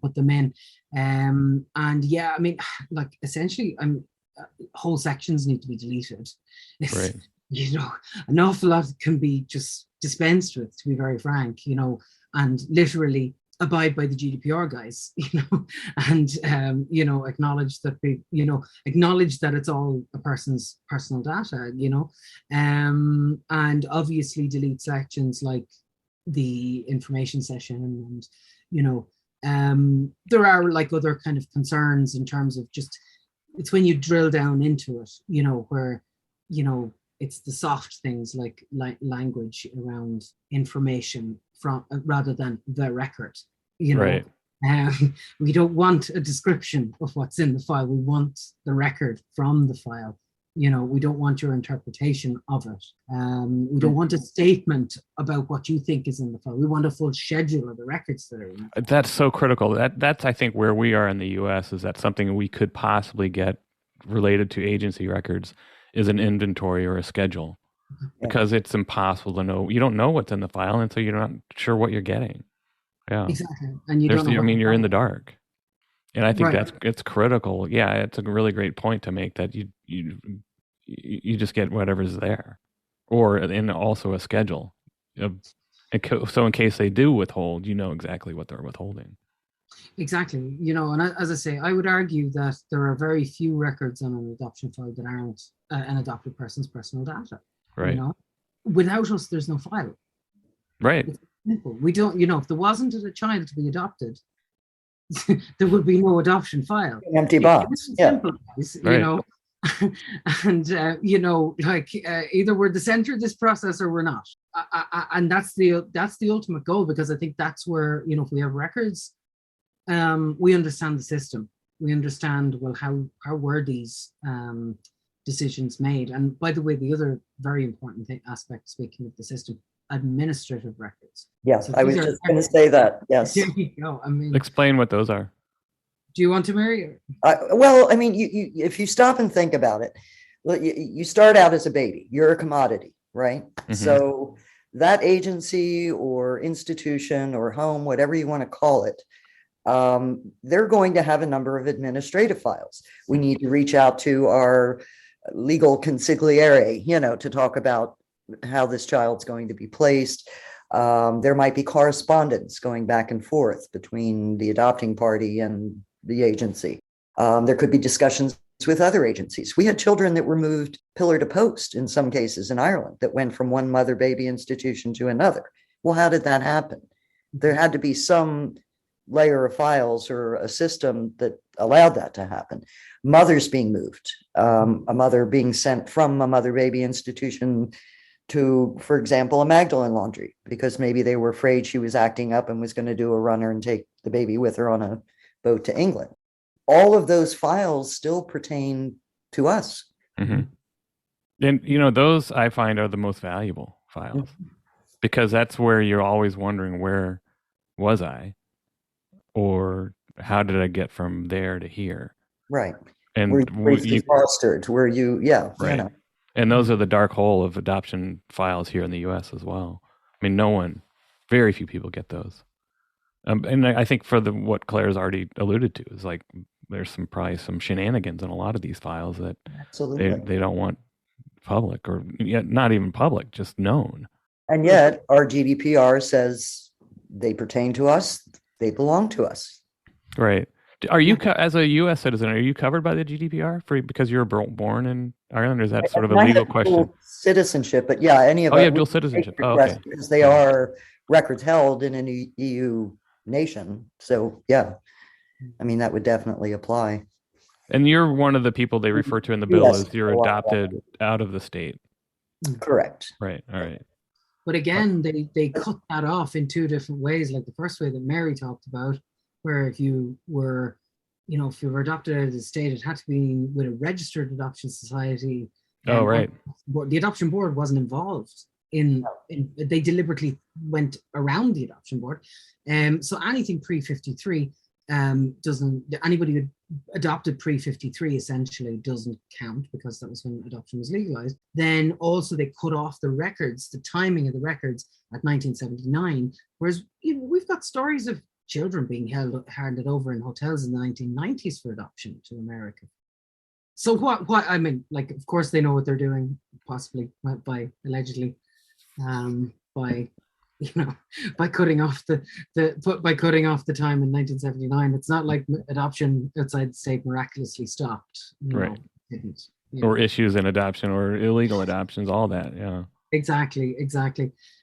put them in. And yeah, I mean, like essentially, whole sections need to be deleted. Right. An awful lot can be just dispensed with, to be very frank. And literally abide by the GDPR guys, and acknowledge that it's all a person's personal data, and obviously delete sections like the information session, and there are like other kind of concerns in terms of just it's when you drill down into it, where it's the soft things like language around information from rather than the record. Right. We don't want a description of what's in the file. We want the record from the file. We don't want your interpretation of it. We don't want a statement about what you think is in the file. We want a full schedule of the records that are in it. That's so critical. That's I think where we are in the U.S. is that something we could possibly get related to agency records is an inventory or a schedule, because it's impossible to know. You don't know what's in the file, and so you're not sure what you're getting. Yeah, exactly. And you don't know. You're in the dark, and I think Right. it's critical. Yeah, it's a really great point to make that you just get whatever's there, and also a schedule. So in case they do withhold, exactly what they're withholding. Exactly. And as I say, I would argue that there are very few records on an adoption file that aren't an adopted person's personal data. Right. Without us, there's no file. Right. It's simple. We don't, if there wasn't a child to be adopted, there would be no adoption file. An empty box. It's Yeah. simple, guys, Right. And either we're the center of this process or we're not. And that's the ultimate goal, because I think that's where, if we have records, we understand the system. We understand, well, how were these decisions made? And by the way, the other very important aspect, speaking of the system, administrative records. Yes, So I was these are just going to say that. Yes. there you go. I mean, Explain what those are. do you want to marry? Well, I mean, you if you stop and think about it, you start out as a baby. You're a commodity, right? Mhm. So that agency or institution or home, whatever you want to call it, they're going to have a number of administrative files. We need to reach out to our legal consigliere, to talk about how this child's going to be placed. There might be correspondence going back and forth between the adopting party and the agency. There could be discussions with other agencies. We had children that were moved pillar to post in some cases in Ireland that went from one mother baby institution to another. Well, how did that happen? There had to be some layer of files or a system that allowed that to happen. Mothers being moved, a mother being sent from a mother baby institution to, for example, a Magdalene Laundry, because maybe they were afraid she was acting up and was going to do a runner and take the baby with her on a boat to England. All of those files still pertain to us. Mm-hmm. And, those I find are the most valuable files because that's where you're always wondering, where was I? Or how did I get from there to here? Right. And where you fostered, where you, right. And those are the dark hole of adoption files here in the U.S. as well. I mean, very few people get those. And I think for what Claire's already alluded to is like there's probably some shenanigans in a lot of these files that they don't want public, or not even public, just known. And yet our GDPR says they pertain to us. They belong to us. Right. Are you, as a U.S. citizen, are you covered by the GDPR because you were born in Ireland? Or is that sort of a legal question? Citizenship, but any of you have dual citizenship. Okay. Because they are records held in an EU nation. So, I mean, that would definitely apply. And you're one of the people they refer to in the bill as you're adopted out of the state. Correct. Right. All right. But again, they cut that off in two different ways. Like the first way that Mary talked about, where if you were adopted out of the state, it had to be with a registered adoption society. Oh, right. The adoption board wasn't involved in they deliberately went around the adoption board. So anything pre-53 anybody who adopted pre-53 essentially doesn't count because that was when adoption was legalized. Then also they cut off the records, the timing of the records at 1979, whereas we've got stories of children being handed over in hotels in the 1990s for adoption to America. So what I mean, like, of course they know what they're doing, possibly by allegedly, by cutting off the time in 1979. It's not like adoption outside the state miraculously stopped. Right. Didn't. Or issues in adoption or illegal adoptions, all that. Yeah. Exactly.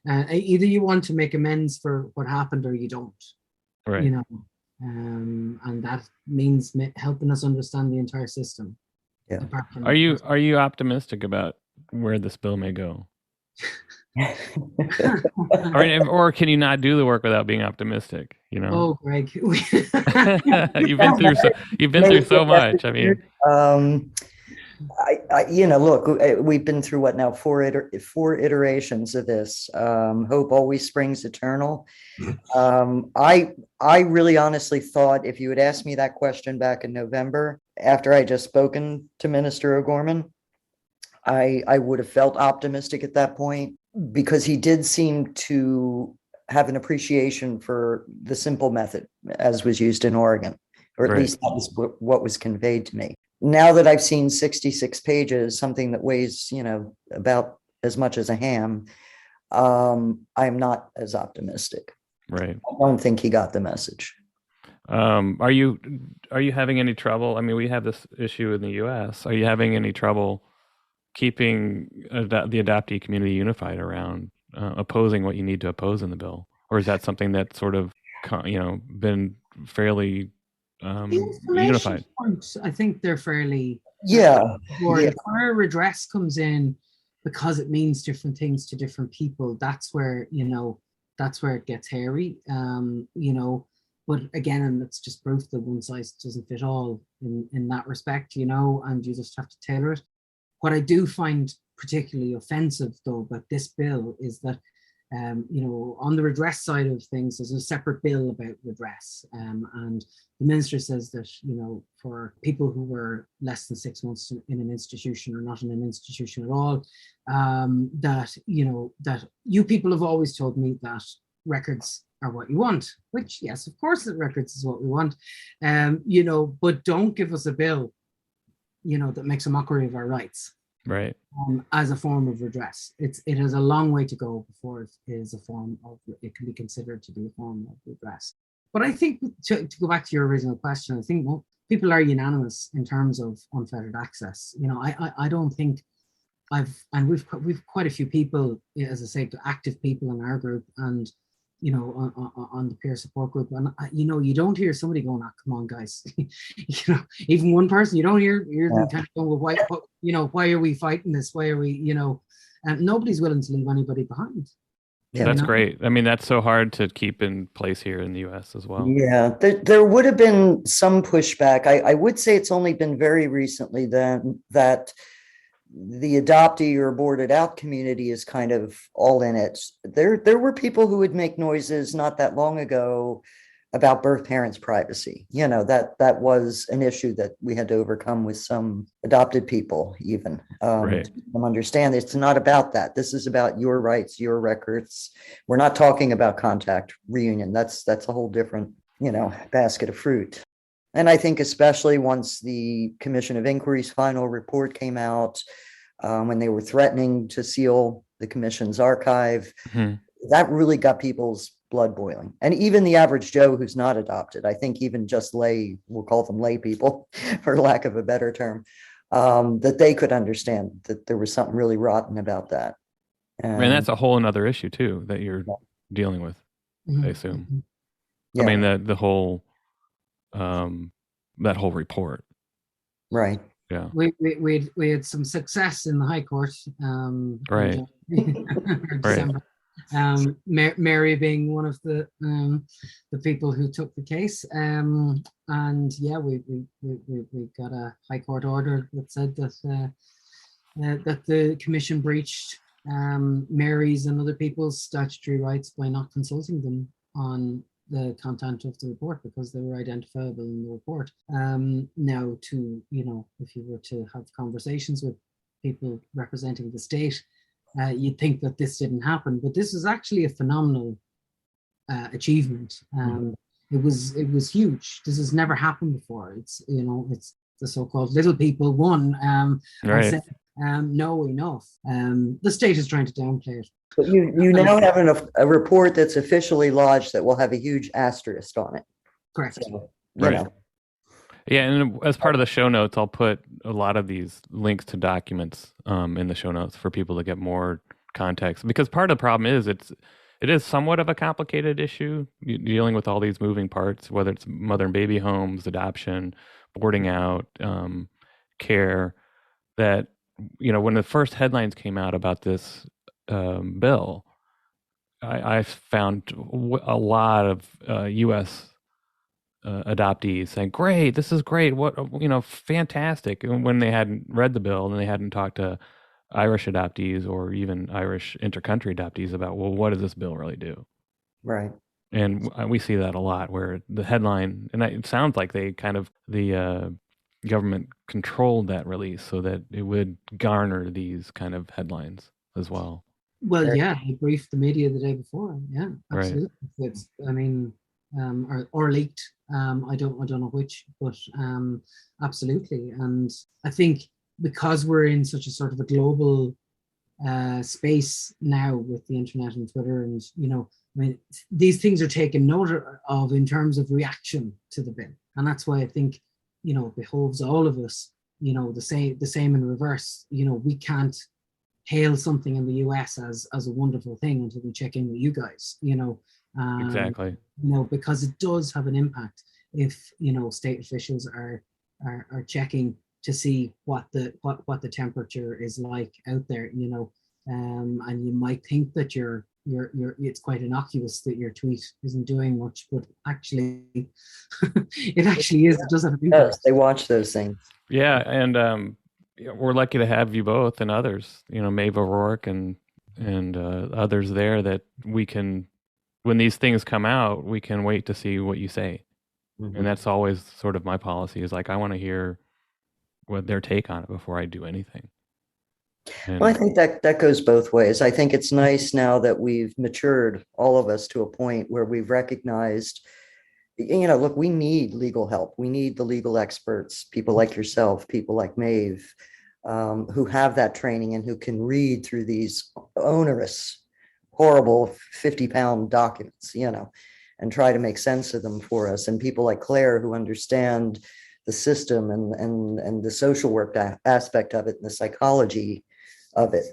Either you want to make amends for what happened or you don't. Right. And that means helping us understand the entire system. Yeah. Are you optimistic about where this bill may go? or can you not do the work without being optimistic? Oh, Greg, you've been through so much. I mean, look, we've been through what now, four iterations of this. Hope always springs eternal. I really honestly thought if you had asked me that question back in November, after I just spoken to Minister O'Gorman, I would have felt optimistic at that point, because he did seem to have an appreciation for the simple method as was used in Oregon, or at least that was what was conveyed to me. Now that I've seen 66 pages, something that weighs, about as much as a ham, I'm not as optimistic. Right. I don't think he got the message. Are you having any trouble? I mean, we have this issue in the U.S. Are you having any trouble keeping the adoptee community unified around opposing what you need to oppose in the bill? Or is that something that's sort of, been fairly unified? I think they're fairly... The prior redress comes in because it means different things to different people. That's where it gets hairy. But again, and it's just proof that one size doesn't fit all in that respect, and you just have to tailor it. What I do find particularly offensive, though, about this bill is that On the redress side of things, there's a separate bill about redress, and the minister says that for people who were less than 6 months in an institution or not in an institution at all, that you people have always told me that records are what you want. Which, yes, of course, that records is what we want, but don't give us a bill, that makes a mockery of our rights. Right. As a form of redress. It has a long way to go before it can be considered to be a form of redress. But I think to go back to your original question, I think people are unanimous in terms of unfettered access. I don't think we've quite a few people, as I say, active people in our group, and on the peer support group, and you don't hear somebody going, come on, guys, even one person, you don't hear them kind of going, well, why are we fighting this? Why are we, and nobody's willing to leave anybody behind. Yeah, that's great. I mean, that's so hard to keep in place here in the US as well. Yeah, there would have been some pushback. I would say it's only been very recently then that the adoptee or aborted out community is kind of all in it. There were people who would make noises not that long ago about birth parents' privacy. That was an issue that we had to overcome with some adopted people, even. Right. To understand it's not about that. This is about your rights, your records. We're not talking about contact reunion. That's a whole different, basket of fruit. And I think especially once the Commission of Inquiry's final report came out, when they were threatening to seal the commission's archive, that really got people's blood boiling. And even the average Joe who's not adopted, I think even just we'll call them lay people, for lack of a better term, that they could understand that there was something really rotten about that. And that's a whole another issue too that you're dealing with, I assume. Yeah. I mean, the whole that whole report. Right. Yeah. We had some success in the High Court. Right. December. Mary being one of the people who took the case, and we got a High Court order that said that that the commission breached Mary's and other people's statutory rights by not consulting them on the content of the report because they were identifiable in the report. Now, if you were to have conversations with people representing the state, you'd think that this didn't happen, but this is actually a phenomenal achievement. It was huge. This has never happened before. It's the so-called little people won. Right. Said, no, enough. The state is trying to downplay it. But you now have a report that's officially lodged that will have a huge asterisk on it. Correct. So, right. Yeah, and as part of the show notes, I'll put a lot of these links to documents in the show notes for people to get more context. Because part of the problem is it is somewhat of a complicated issue, dealing with all these moving parts, whether it's mother and baby homes, adoption, boarding out, care. That when the first headlines came out about this bill, I found a lot of U.S. Adoptees saying, "Great, this is great! What fantastic!" And when they hadn't read the bill and they hadn't talked to Irish adoptees or even Irish intercountry adoptees about, well, what does this bill really do? Right. And we see that a lot, where the headline, and it sounds like the government controlled that release so that it would garner these kind of headlines as well. Well, yeah, he briefed the media the day before. Yeah, absolutely. Right. Or leaked. I don't know which, but absolutely. And I think because we're in such a sort of a global space now with the internet and Twitter, and these things are taken note of in terms of reaction to the bill, and that's why I think it behoves all of us. The same in reverse. We can't hail something in the US as a wonderful thing until we check in with you guys. Exactly. Because it does have an impact if state officials are checking to see what the temperature is like out there. And you might think that it's quite innocuous that your tweet isn't doing much, but actually it actually is. It does have an impact. They watch those things. Yeah, and we're lucky to have you both and others. Maeve O'Rourke and and others there that we can, when these things come out, we can wait to see what you say. Mhm. And that's always sort of my policy, is like, I want to hear what their take on it before I do anything. Well, I think that goes both ways. I think it's nice now that we've matured, all of us, to a point where we've recognized, look, we need legal help. We need the legal experts, people like yourself, people like Maeve, who have that training and who can read through these onerous, horrible 50-pound documents, and try to make sense of them for us. And people like Claire who understand the system and the social work aspect of it and the psychology of it.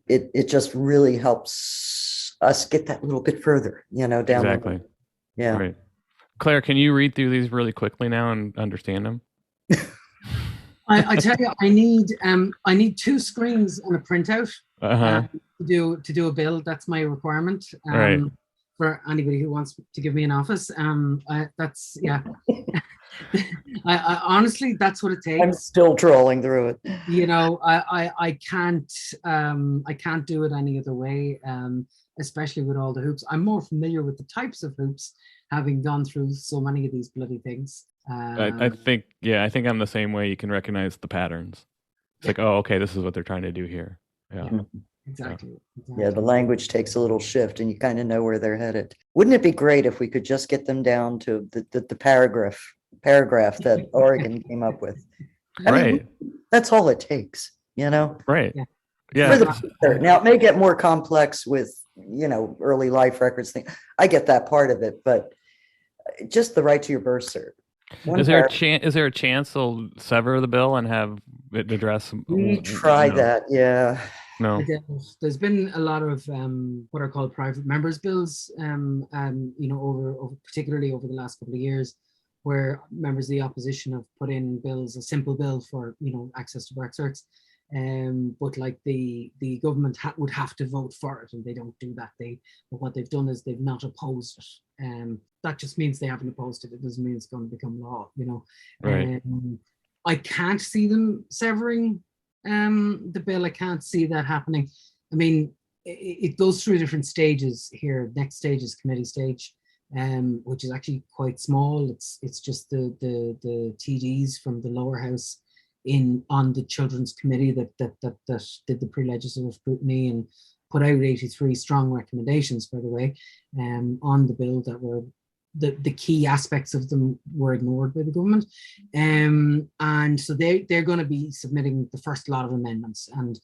It just really helps us get that little bit further, down. Exactly. Yeah. Right. Claire, can you read through these really quickly now and understand them? I tell you, I need 2 screens and a printout to do a build. That's my requirement. Right. For anybody who wants to give me an office. That's yeah. I honestly, that's what it takes. I'm still trolling through it. I can't do it any other way. Especially with all the hoops. I'm more familiar with the types of hoops, having gone through so many of these bloody things. I think I'm the same way. You can recognize the patterns. It's like, oh, okay, this is what they're trying to do here. Yeah. Exactly. Yeah, the language takes a little shift and you kind of know where they're headed. Wouldn't it be great if we could just get them down to the paragraph that Oregon came up with? I mean, that's all it takes, Right. Yeah. For the future. Now, it may get more complex with, early life records thing. I get that part of it, but just the right to your birth cert. Is there a chance they'll sever the bill and have it address? We tried that, yeah. No. There's been a lot of what are called private members bills, over particularly over the last couple of years, where members of the opposition have put in bills, a simple bill for access to birth certs, but like the government would have to vote for it, and they don't do that. But what they've done is they've not opposed it. That just means they haven't opposed it. It doesn't mean it's going to become law. Right. I can't see them severing the bill. I can't see that happening. I mean, it goes through different stages here. Next stage is committee stage, which is actually quite small. It's just the TDs from the lower house on the children's committee that did the pre-legislative scrutiny and put out 83 strong recommendations, by the way, on the bill that were the key aspects of them were ignored by the government. And so they're going to be submitting the first lot of amendments, and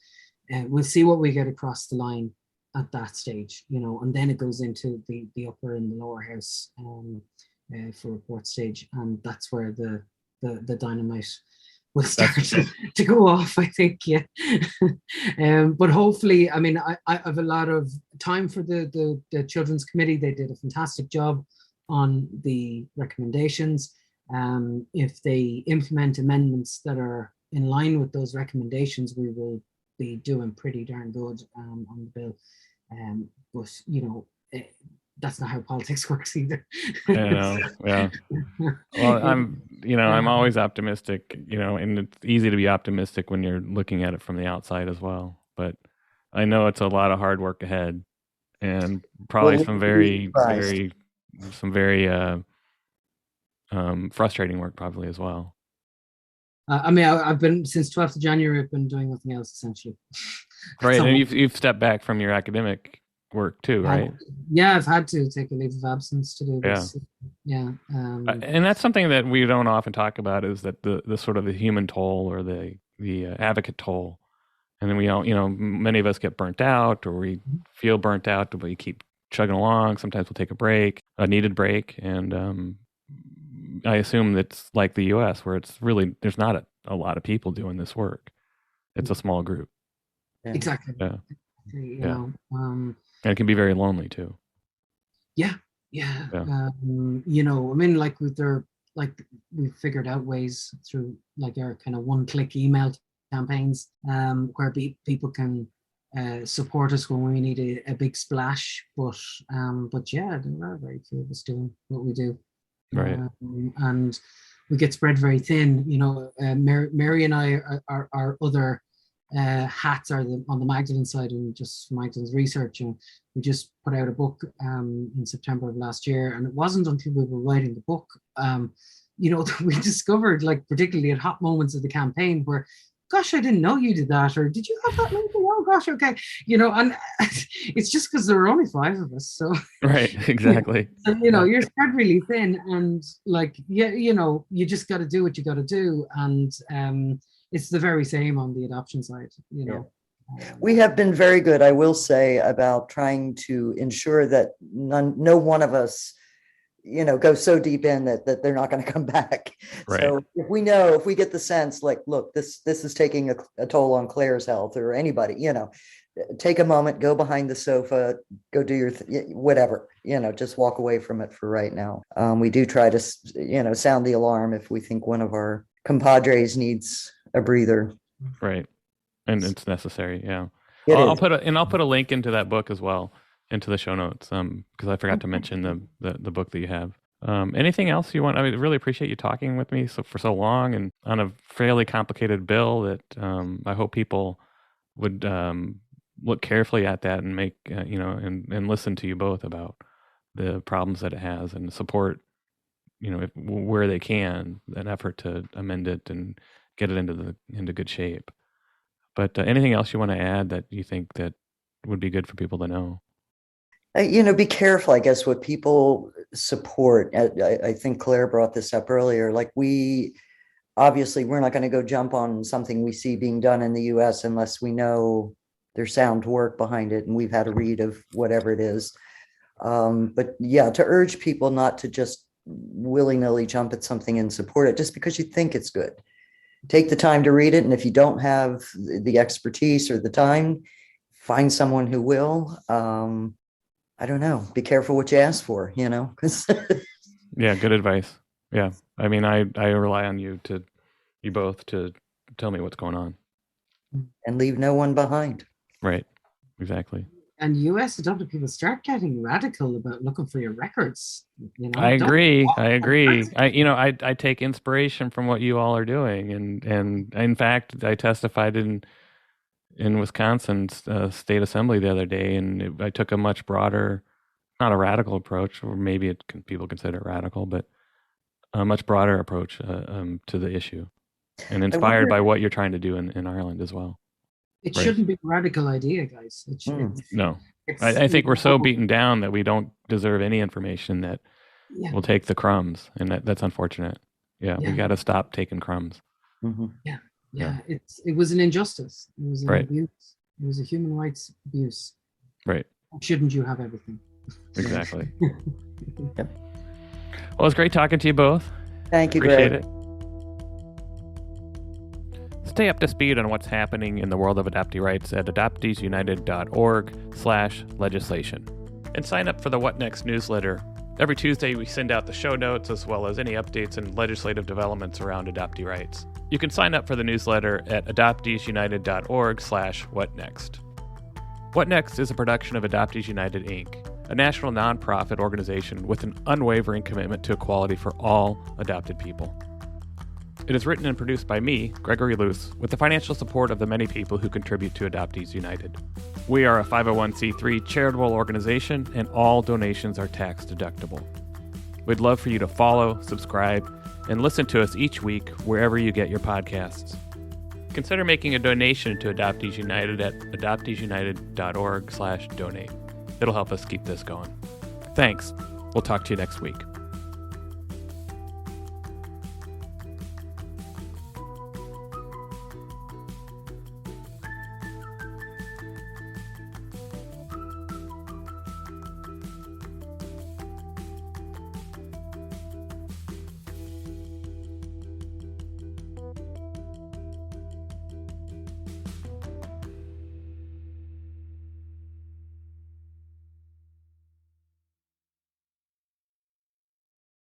we'll see what we get across the line at that stage, and then it goes into the upper and the lower house for report stage, and that's where the dynamite will start to go off, I think. Yeah. But hopefully, I mean, I have a lot of time for the Children's Committee. They did a fantastic job on the recommendations. If they implement amendments that are in line with those recommendations, we will be doing pretty darn good on the bill. But that's not how politics works either. Yeah. Well, I'm always optimistic, and it's easy to be optimistic when you're looking at it from the outside as well. But I know it's a lot of hard work ahead, and probably some very frustrating work probably as well. I mean, I've been since 12th of January. I've been doing nothing else essentially. Right, and you've stepped back from your academic work too, right? Yeah, I've had to take a leave of absence to do this. Yeah. And that's something that we don't often talk about, is that the sort of the human toll or the advocate toll. And then we all, many of us get burnt out, or we feel burnt out, but we keep chugging along. Sometimes we'll take a needed break. And I assume that's like the US, where it's really, there's not a lot of people doing this work. It's a small group. Exactly. Yeah. And it can be very lonely too. Yeah. I mean, like we've figured out ways through like our kind of one-click email campaigns, where people can support us when we need a big splash. But yeah, there are very few of us doing what we do. Right. And we get spread very thin. Mary and I are other hats are on the Magdalen side, and just Magdalen's research. And we just put out a book in September of last year, and it wasn't until we were writing the book, that we discovered, like particularly at hot moments of the campaign, where, gosh, I didn't know you did that, or did you have that maybe? Oh gosh, okay, and it's just because there were only 5 of us, so right, exactly. And, you're spread really thin, and like, you just got to do what you got to do, and it's the very same on the adoption side, Yeah. We have been very good, I will say, about trying to ensure that no one of us, go so deep in that they're not going to come back. Right. So if we get the sense like, look, this is taking a toll on Claire's health or anybody, take a moment, go behind the sofa, go do your whatever, just walk away from it for right now. We do try to, sound the alarm if we think one of our compadres needs a breather. Right. And it's necessary. Yeah. I'll put a link into that book as well, into the show notes, because I forgot to mention the book that you have. Anything else you want? I mean, really appreciate you talking with me for so long and on a fairly complicated bill that I hope people would look carefully at that and make, and listen to you both about the problems that it has and support, where they can, an effort to amend it and get it into good shape. But anything else you want to add that you think that would be good for people to know? Be careful, I guess, what people support. I think Claire brought this up earlier. Like we're not going to go jump on something we see being done in the US unless we know there's sound work behind it and we've had a read of whatever it is. But yeah, to urge people not to just willy-nilly jump at something and support it just because you think it's good. Take the time to read it. And if you don't have the expertise or the time, find someone who will. I don't know. Be careful what you ask for, Yeah, good advice. Yeah. I mean, I rely on you both to tell me what's going on. And leave no one behind. Right. Exactly. And US adopted people start getting radical about looking for your records. I agree. I take inspiration from what you all are doing, and in fact, I testified in Wisconsin's state assembly the other day, and I took a much broader, not a radical approach, or maybe people consider it radical, but a much broader approach to the issue, and inspired by what you're trying to do in Ireland as well. It shouldn't be a radical idea, guys. No. I think we're so beaten down that we don't deserve any information that will take the crumbs, and that's unfortunate. Yeah, we got to stop taking crumbs. Mm-hmm. Yeah. It was an injustice. It was an abuse. It was a human rights abuse. Right. Shouldn't you have everything? Exactly. Yep. Well, it's great talking to you both. Thank you, Appreciate Greg. it. Stay up to speed on what's happening in the world of adoptee rights at adopteesunited.org/legislation. And sign up for the What Next newsletter. Every Tuesday, we send out the show notes as well as any updates and legislative developments around adoptee rights. You can sign up for the newsletter at adopteesunited.org/whatnext. What Next is a production of Adoptees United, Inc., a national nonprofit organization with an unwavering commitment to equality for all adopted people. It is written and produced by me, Gregory Luce, with the financial support of the many people who contribute to Adoptees United. We are a 501c3 charitable organization, and all donations are tax deductible. We'd love for you to follow, subscribe, and listen to us each week wherever you get your podcasts. Consider making a donation to Adoptees United at adopteesunited.org/donate. It'll help us keep this going. Thanks. We'll talk to you next week.